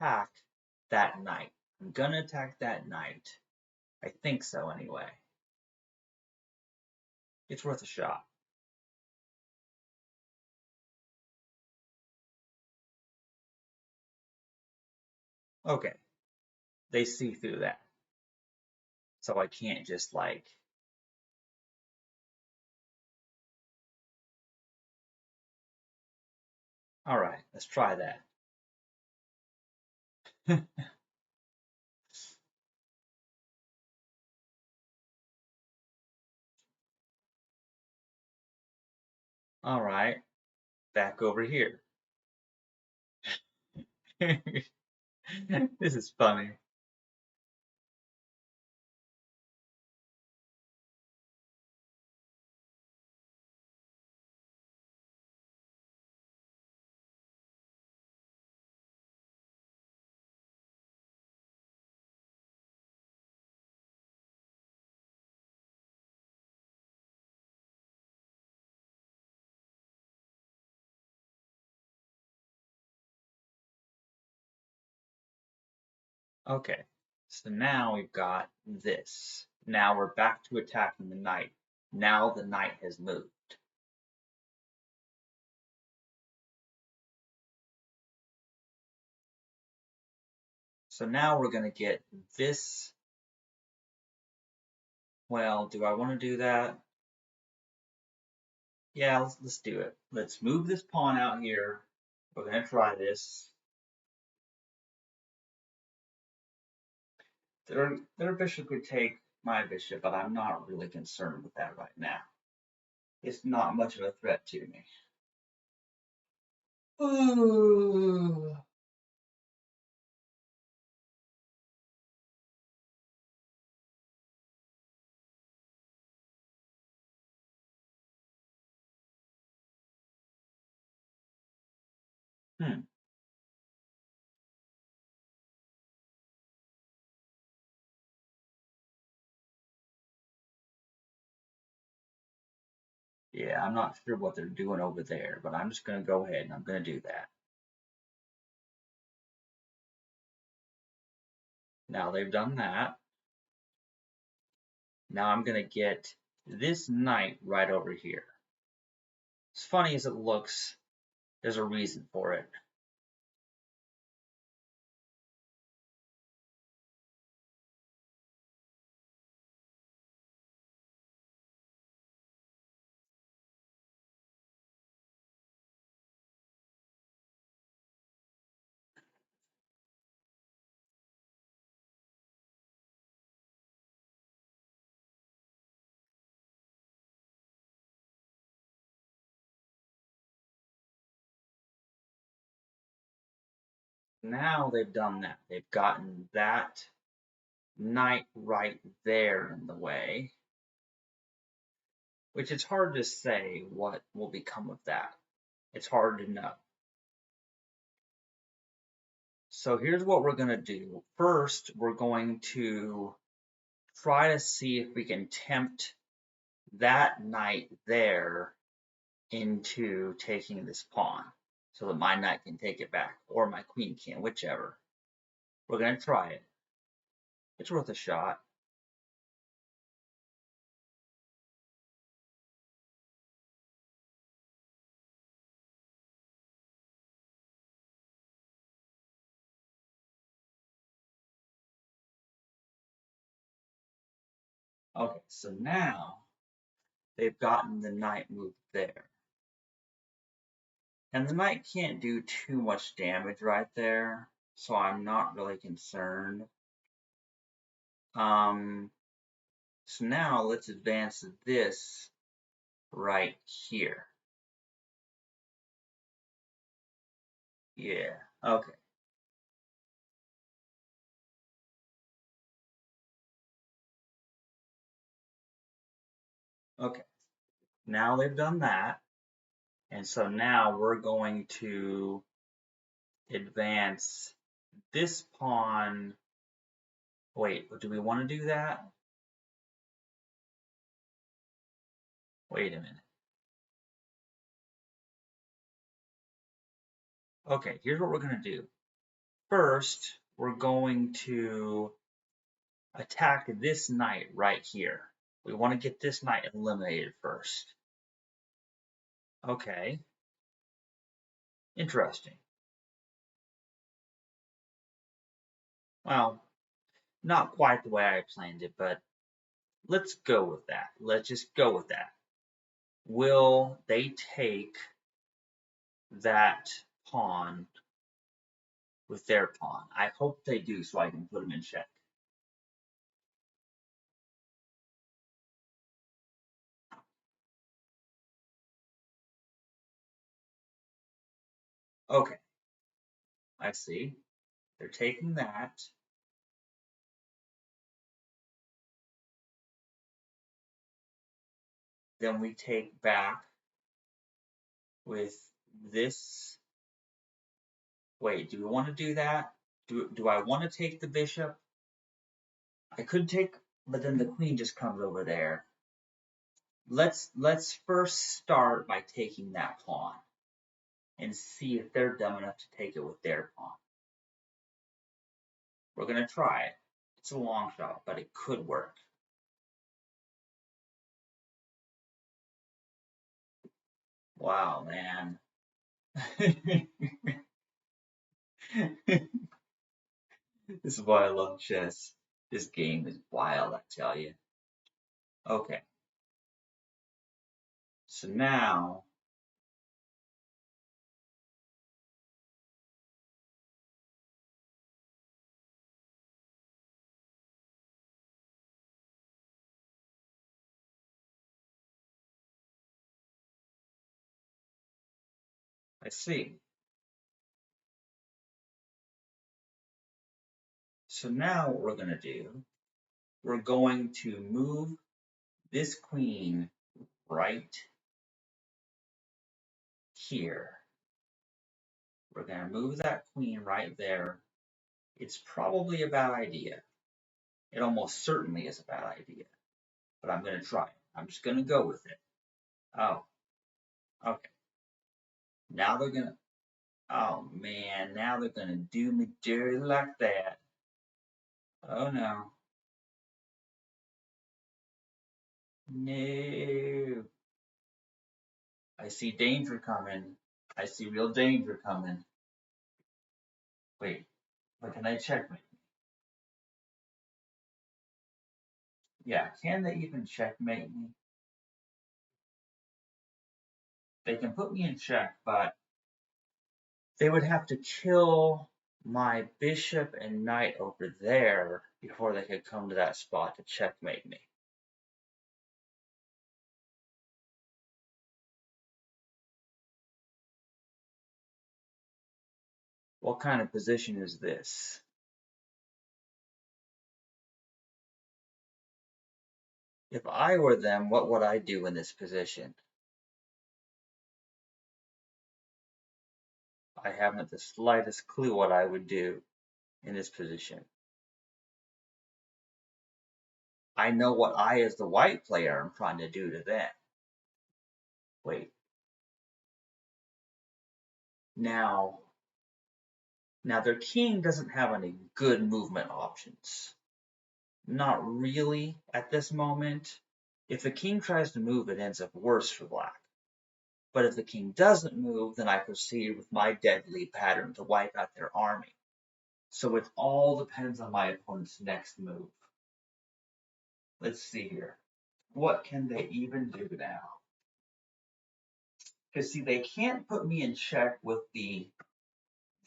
attack that knight. I'm gonna attack that knight. I think so anyway. It's worth a shot. Okay, they see through that. So I can't just like, alright, let's try that. Alright, back over here. This is funny. Okay, so now we've got this. Now we're back to attacking the knight. Now the knight has moved. So now we're gonna get this. Well, do I want to do that? Yeah, let's do it. Let's move this pawn out here. We're gonna try this. Their bishop could take my bishop, but I'm not really concerned with that right now. It's not much of a threat to me. Ooh. Hmm. Yeah, I'm not sure what they're doing over there, but I'm just gonna go ahead and I'm gonna do that. Now they've done that. Now I'm gonna get this knight right over here. As funny as it looks, there's a reason for it. Now they've done that. They've gotten that knight right there in the way, which it's hard to say what will become of that. It's hard to know. So here's what we're going to do. First, we're going to try to see if we can tempt that knight there into taking this pawn so that my knight can take it back, or my queen can, whichever. We're going to try it. It's worth a shot. Okay, so now they've gotten the knight moved there. And the knight can't do too much damage right there, so I'm not really concerned. So now let's advance this right here. Yeah, okay. Okay, now they've done that. And so now we're going to advance this pawn. Wait, do we want to do that? Wait a minute. Okay, here's what we're going to do. First, we're going to attack this knight right here. We want to get this knight eliminated first. Okay. Interesting. Well, not quite the way I planned it, but let's go with that. Let's just go with that. Will they take that pawn with their pawn? I hope they do so I can put them in check. Okay. I see. They're taking that. Then we take back with this. Wait, do we want to do that? Do I want to take the bishop? I could take, but then the queen just comes over there. Let's first start by taking that pawn and see if they're dumb enough to take it with their pawn. We're gonna try it. It's a long shot, but it could work. Wow, man. This is why I love chess. This game is wild, I tell you. Okay. So now I see. So now what we're going to do, we're going to move this queen right here. We're going to move that queen right there. It's probably a bad idea. It almost certainly is a bad idea, but I'm going to try it. I'm just going to go with it. Oh, okay. Now they're going to, oh man, now they're going to do me dirty like that. Oh no. No. I see danger coming. I see real danger coming. Wait, but can I checkmate? Yeah, can they even checkmate me? They can put me in check, but they would have to kill my bishop and knight over there before they could come to that spot to checkmate me. What kind of position is this? If I were them, what would I do in this position? I haven't the slightest clue what I would do. in this position. I know what I, as the white player, am trying to do to them. Wait. Now their king doesn't have any good movement options. Not really at this moment. If the king tries to move, it ends up worse for black. But if the king doesn't move, then I proceed with my deadly pattern to wipe out their army. So it all depends on my opponent's next move. Let's see here. What can they even do now? Because see, they can't put me in check with the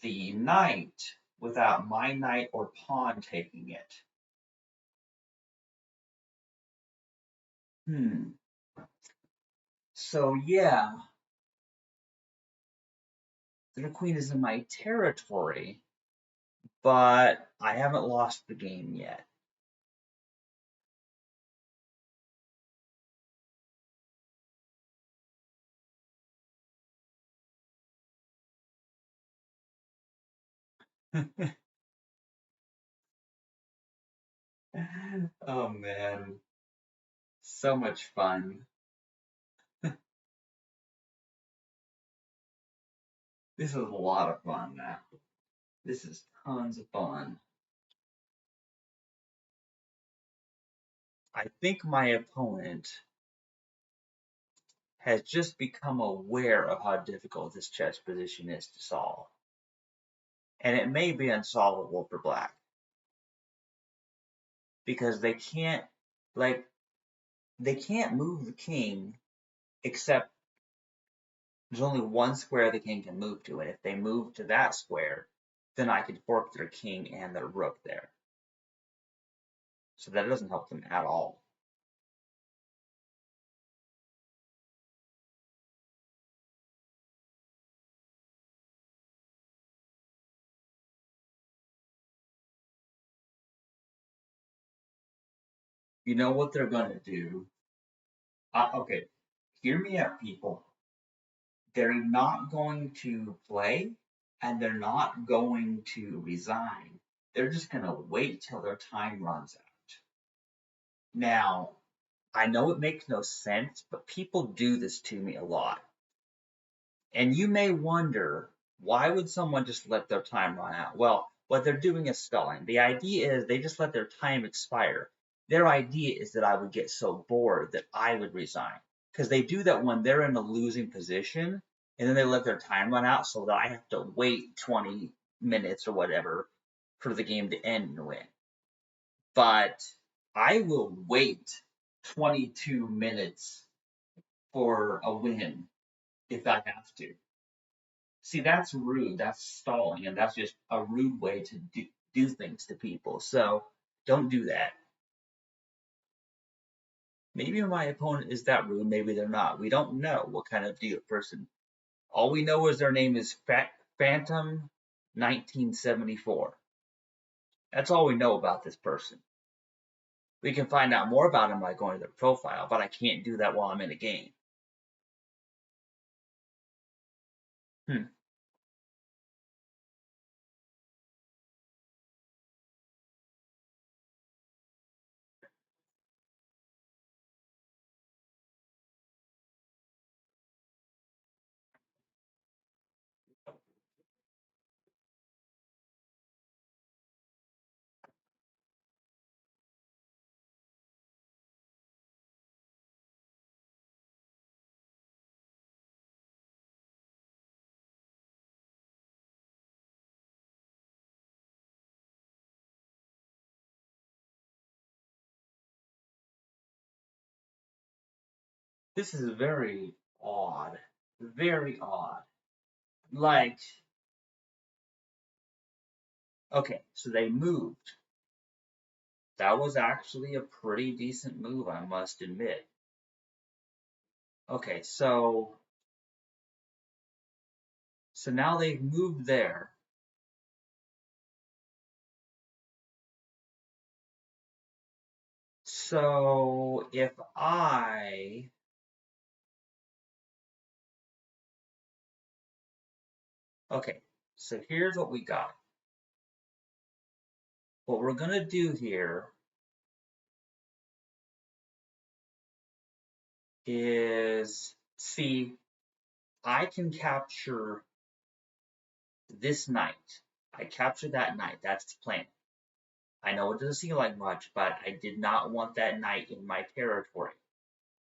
knight without my knight or pawn taking it. So yeah, the queen is in my territory, but I haven't lost the game yet. Oh man, so much fun. This is a lot of fun now. This is tons of fun. I think my opponent has just become aware of how difficult this chess position is to solve. And it may be unsolvable for black. Because they can't move the king except there's only one square the king can move to, and if they move to that square, then I can fork their king and their rook there. So that doesn't help them at all. You know what they're gonna do? Okay, hear me out, people. They're not going to play, and they're not going to resign. They're just gonna wait till their time runs out. Now, I know it makes no sense, but people do this to me a lot. And you may wonder, why would someone just let their time run out? Well, what they're doing is stalling. The idea is they just let their time expire. Their idea is that I would get so bored that I would resign. Because they do that when they're in a losing position, and then they let their time run out so that I have to wait 20 minutes or whatever for the game to end and win. But I will wait 22 minutes for a win if I have to. See, that's rude. That's stalling, and that's just a rude way to do things to people. So don't do that. Maybe my opponent is that rude. Maybe they're not. We don't know what kind of deal person. All we know is their name is Phantom 1974. That's all we know about this person. We can find out more about them by going to their profile, but I can't do that while I'm in a game. Hmm. This is very odd. Very odd. Like, okay, so they moved. That was actually a pretty decent move, I must admit. Okay, so now they've moved there. So if okay, so here's what we got. what we're gonna do here is see, I can capture this knight. I captured that knight. That's the plan. I know it doesn't seem like much, but I did not want that knight in my territory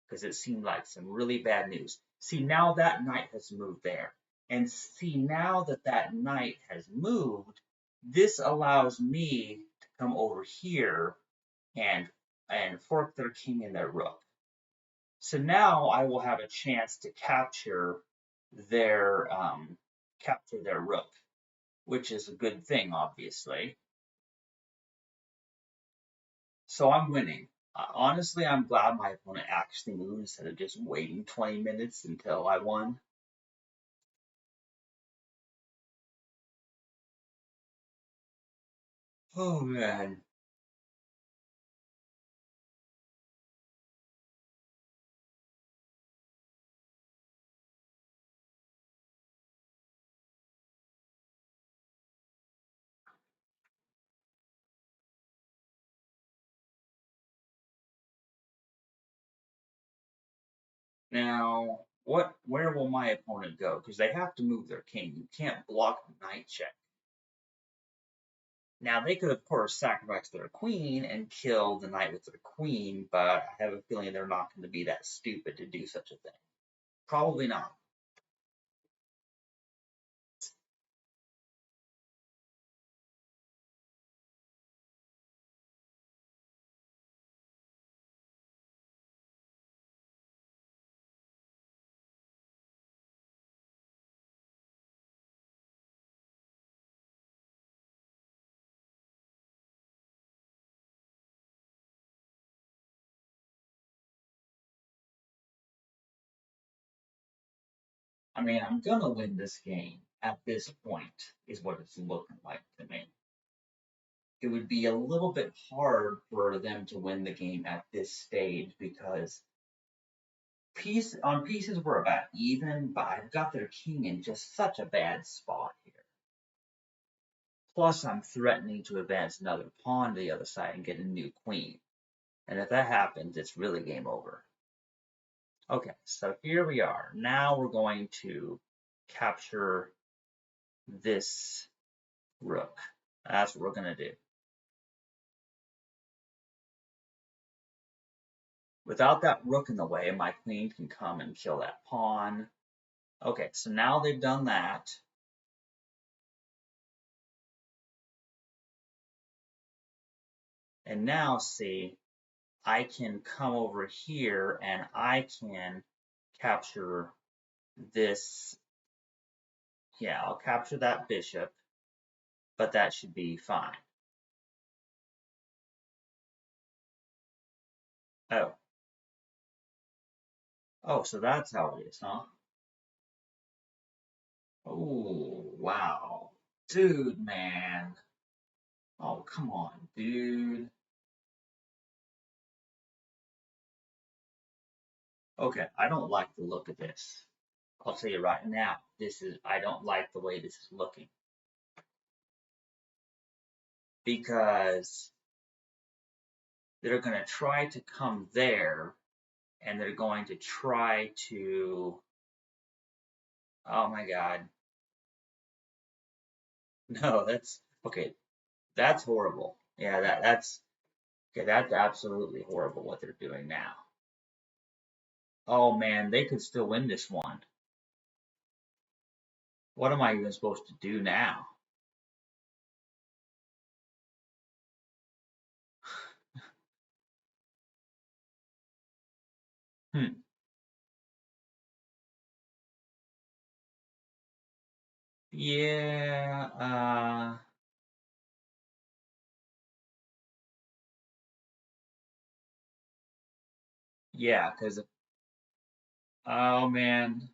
because it seemed like some really bad news. See, now that knight has moved there. And see, now that that knight has moved, this allows me to come over here and fork their king and their rook. So now I will have a chance to their capture their rook, which is a good thing, obviously. So I'm winning. Honestly, I'm glad my opponent actually moved instead of just waiting 20 minutes until I won. Oh man. Now, where will my opponent go? Because they have to move their king. You can't block the knight check. Now, they could, of course, sacrifice their queen and kill the knight with their queen, but I have a feeling they're not going to be that stupid to do such a thing. Probably not. I mean, I'm going to win this game at this point, is what it's looking like to me. It would be a little bit hard for them to win the game at this stage because pieces we're about even, but I've got their king in just such a bad spot here. Plus, I'm threatening to advance another pawn to the other side and get a new queen. And if that happens, it's really game over. Okay, so here we are. Now we're going to capture this rook. That's what we're going to do. Without that rook in the way, my queen can come and kill that pawn. Okay, so now they've done that. And now, see, I can come over here and I can capture this. Yeah, I'll capture that bishop, but that should be fine. Oh. Oh, so that's how it is, huh? Oh, wow. Dude, man. Oh, come on, dude. Okay, I don't like the look of this. I'll tell you right now, I don't like the way this is looking. Because they're going to try to come there and they're going to try to, oh my God. No, that's, okay, that's horrible. Yeah, okay, that's absolutely horrible what they're doing now. Oh man, they could still win this one. What am I even supposed to do now? Hmm. Yeah, yeah, because, oh man.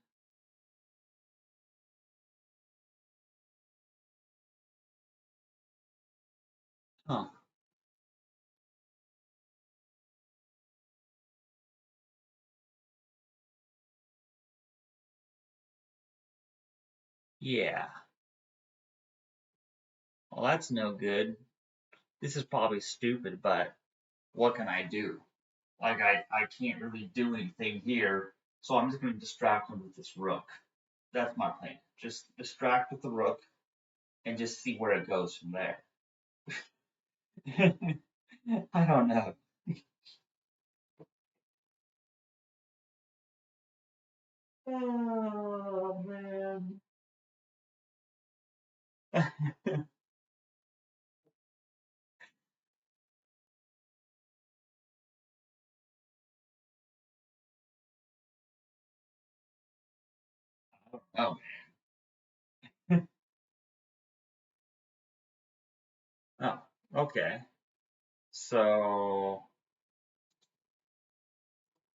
Huh. Yeah. Well, that's no good. this is probably stupid, but what can I do? Like I can't really do anything here, so I'm just gonna distract him with this rook. That's my plan. Just distract with the rook and just see where it goes from there. I don't know. Oh man. Oh, oh, okay. So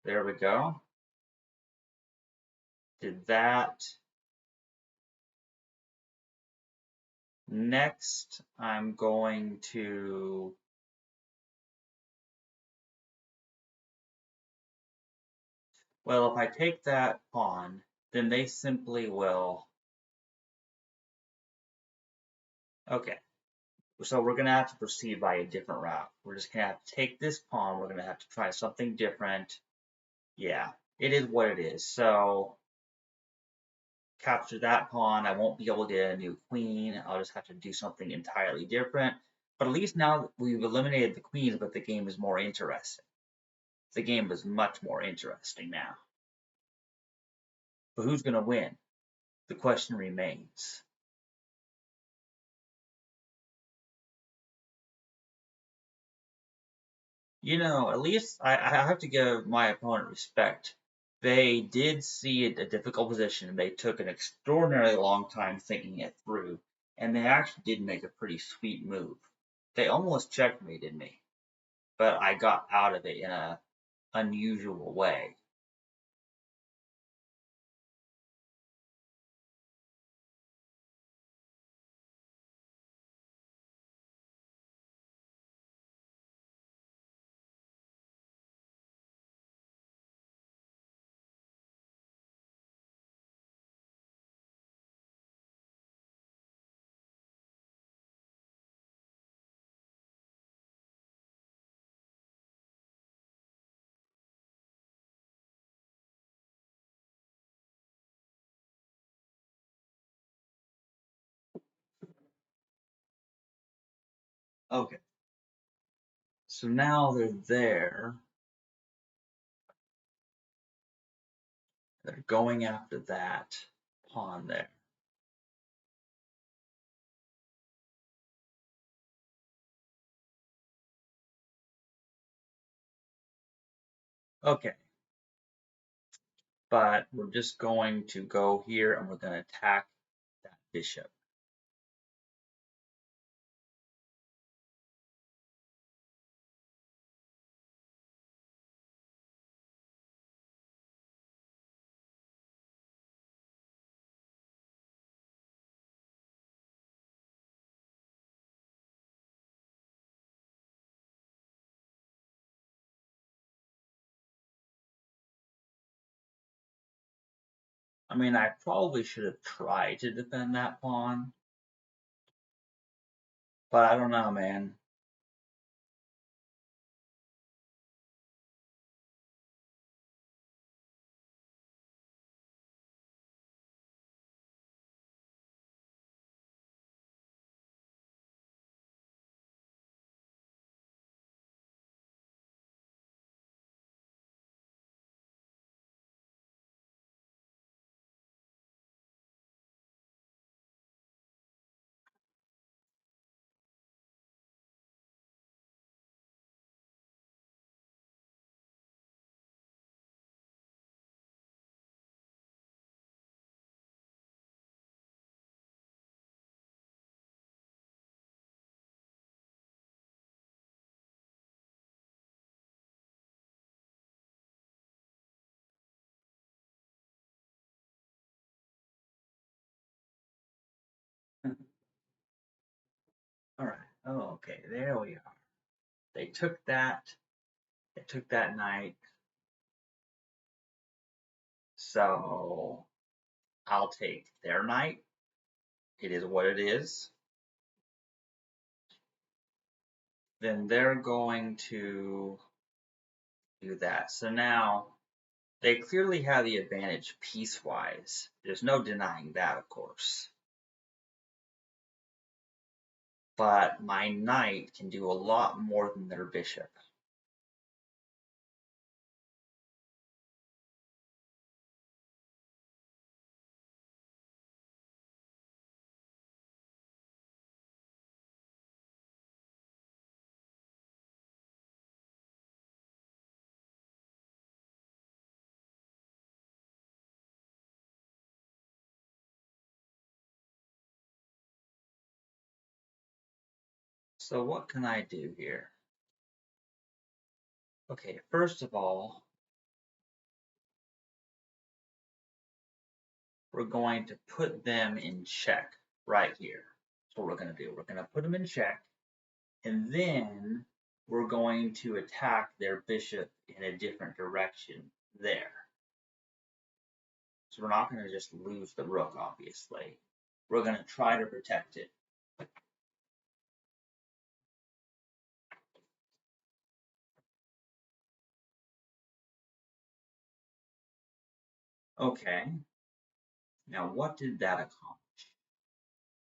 there we go. Did that. Next, I'm going to. Well, if I take that pawn, then they simply will. Okay, so we're gonna have to proceed by a different route. We're just gonna have to take this pawn. We're gonna have to try something different. Yeah, it is what it is. So capture that pawn. I won't be able to get a new queen. I'll just have to do something entirely different. But at least now we've eliminated the queens, but the game is more interesting. The game is much more interesting now. But who's gonna win? The question remains. At least I have to give my opponent respect. They did see a difficult position and they took an extraordinarily long time thinking it through, and they actually did make a pretty sweet move. They almost checkmated me, but I got out of it in a unusual way. Okay, so now they're there. They're going after that pawn there. Okay, but we're just going to go here and we're going to attack that bishop. I mean, I probably should have tried to defend that pawn, but I don't know, man. All right. Oh, okay. There we are. They took that. They took that knight. So I'll take their knight. It is what it is. then they're going to do that. So now they clearly have the advantage piece-wise. There's no denying that, of course. But my knight can do a lot more than their bishop. So what can I do here? Okay, first of all, we're going to put them in check right here. That's what we're going to do. We're going to put them in check, and then we're going to attack their bishop in a different direction there. So we're not going to just lose the rook, obviously. We're going to try to protect it. Okay. Now what did that accomplish?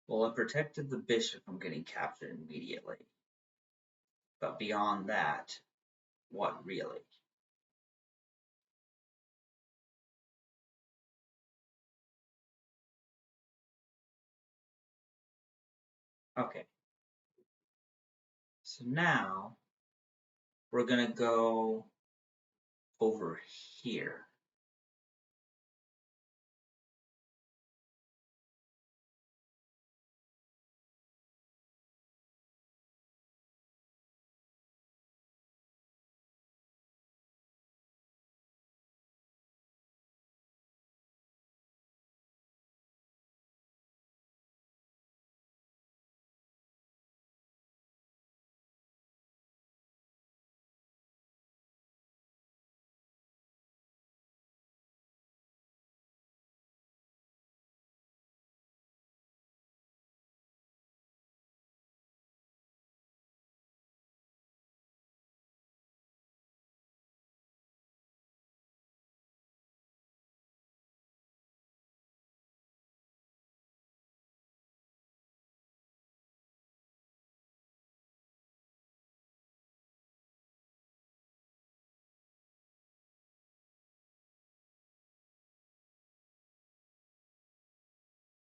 Well, it protected the bishop from getting captured immediately. But beyond that, what really? Okay. So now we're going to go over here.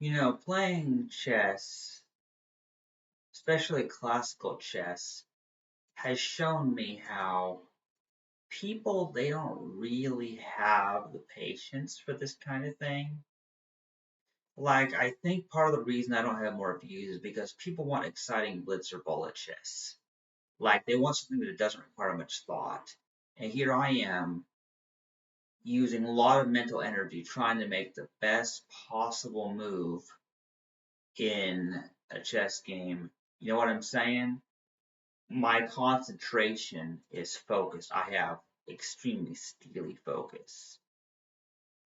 You know, playing chess, especially classical chess, has shown me how people, they don't really have the patience for this kind of thing. Like, I think part of the reason I don't have more views is because people want exciting blitz or bullet chess. Like, they want something that doesn't require much thought. And here I am using a lot of mental energy trying to make the best possible move in a chess game. You know what I'm saying? My concentration is focused. I have extremely steely focus.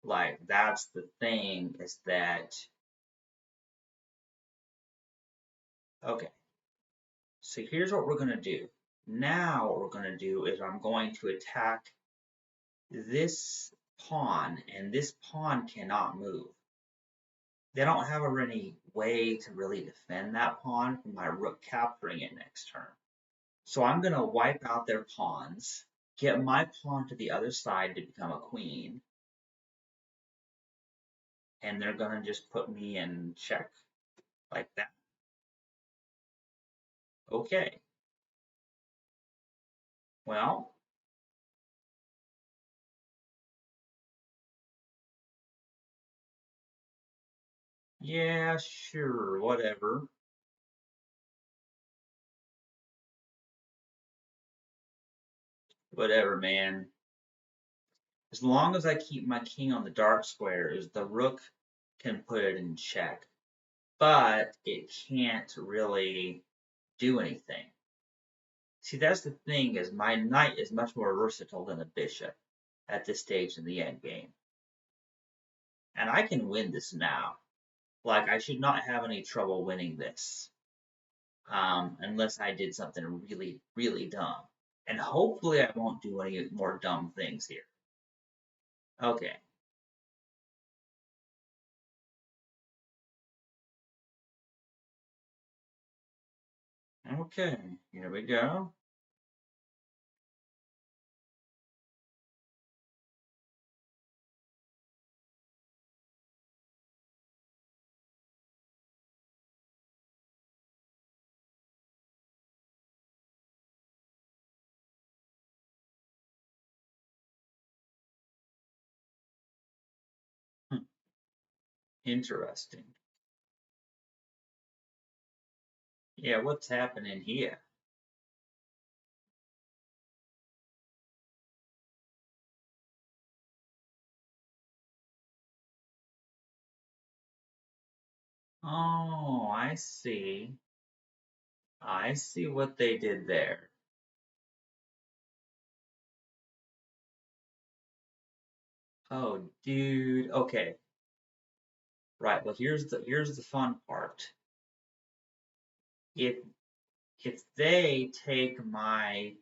Like, that's the thing, is that, okay, so here's what we're going to do. Now what we're going to do is I'm going to attack this pawn, and this pawn cannot move. They don't have any way to really defend that pawn from my rook capturing it next turn. So I'm going to wipe out their pawns, get my pawn to the other side to become a queen, and they're going to just put me in check like that. Okay. Well, yeah, sure, whatever. Whatever, man. As long as I keep my king on the dark squares, the rook can put it in check. But it can't really do anything. See, that's the thing, is my knight is much more versatile than a bishop at this stage in the end game. And I can win this now. Like, I should not have any trouble winning this. unless I did something really, really dumb. And hopefully I won't do any more dumb things here. Okay. Okay, here we go. Hmm, interesting. Yeah, what's happening here? Oh, I see. I see what they did there. Oh, dude. Okay. Right. Well, here's the fun part. If if they take my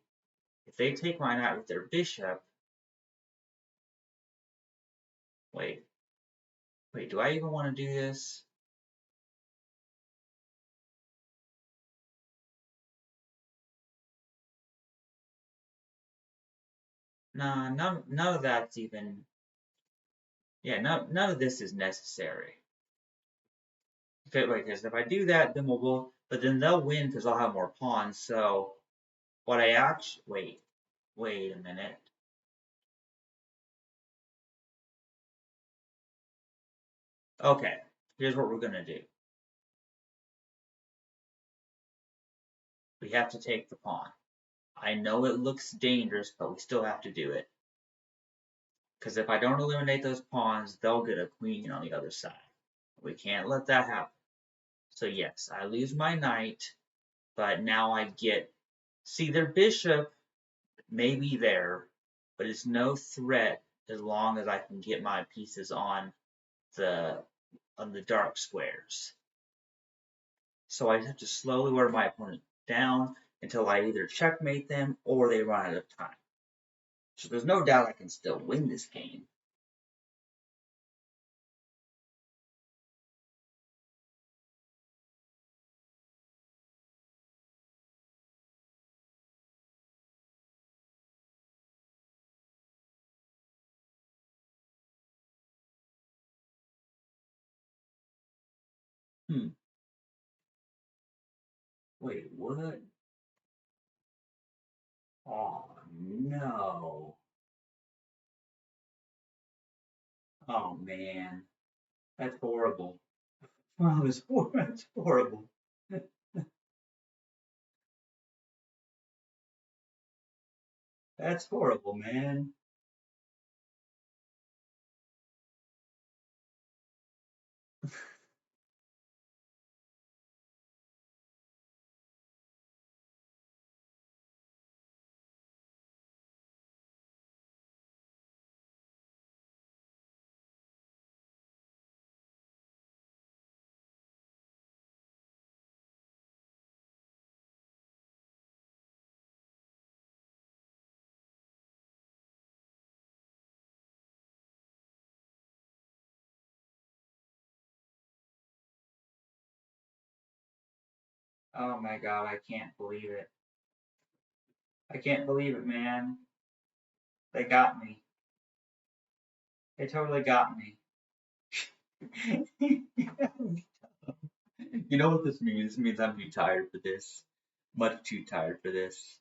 if they take mine out with their bishop, wait, wait, do I even want to do this? Nah, none of that's even. Yeah, none of this is necessary. Okay, wait, because if I do that, then but then they'll win because I'll have more pawns. So what I actually wait a minute. Okay, here's what we're gonna do. We have to take the pawn. I know it looks dangerous, but we still have to do it. Because if I don't eliminate those pawns, they'll get a queen on the other side. We can't let that happen. So yes, I lose my knight, but now I get. See, their bishop may be there, but it's no threat as long as I can get my pieces the on the dark squares. So I have to slowly wear my opponent down until I either checkmate them or they run out of time. So there's no doubt I can still win this game. Hmm. Wait, what? Oh no. Oh man. That's horrible. Oh, that's horrible. That's horrible, man. Oh my god, I can't believe it. I can't believe it, man. They got me. They totally got me. You know what this means? This means I'm too tired for this. Much too tired for this.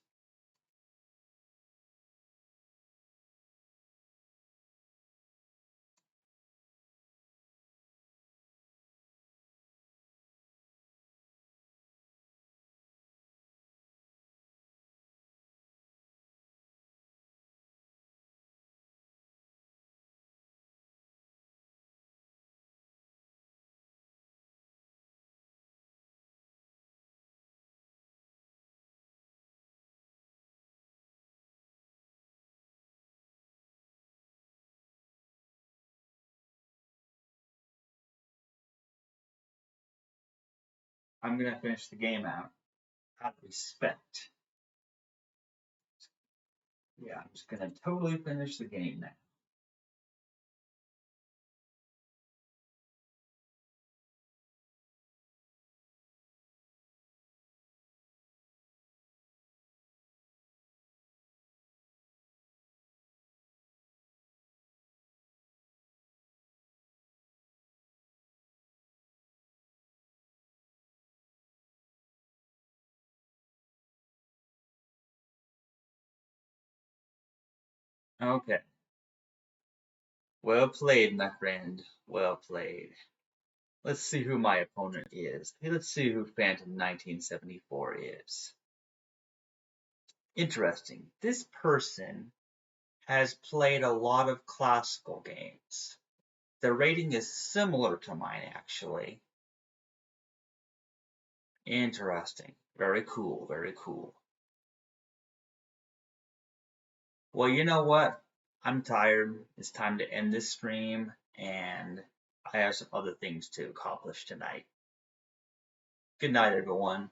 I'm gonna finish the game out. Out of respect. Yeah, I'm just gonna totally finish the game now. Okay. Well played, my friend. Well played. Let's see who my opponent is. Let's see who Phantom 1974 is. Interesting. This person has played a lot of classical games. The rating is similar to mine, actually. Interesting. Very cool, very cool. Well, you know what? I'm tired. It's time to end this stream, and I have some other things to accomplish tonight. Good night, everyone.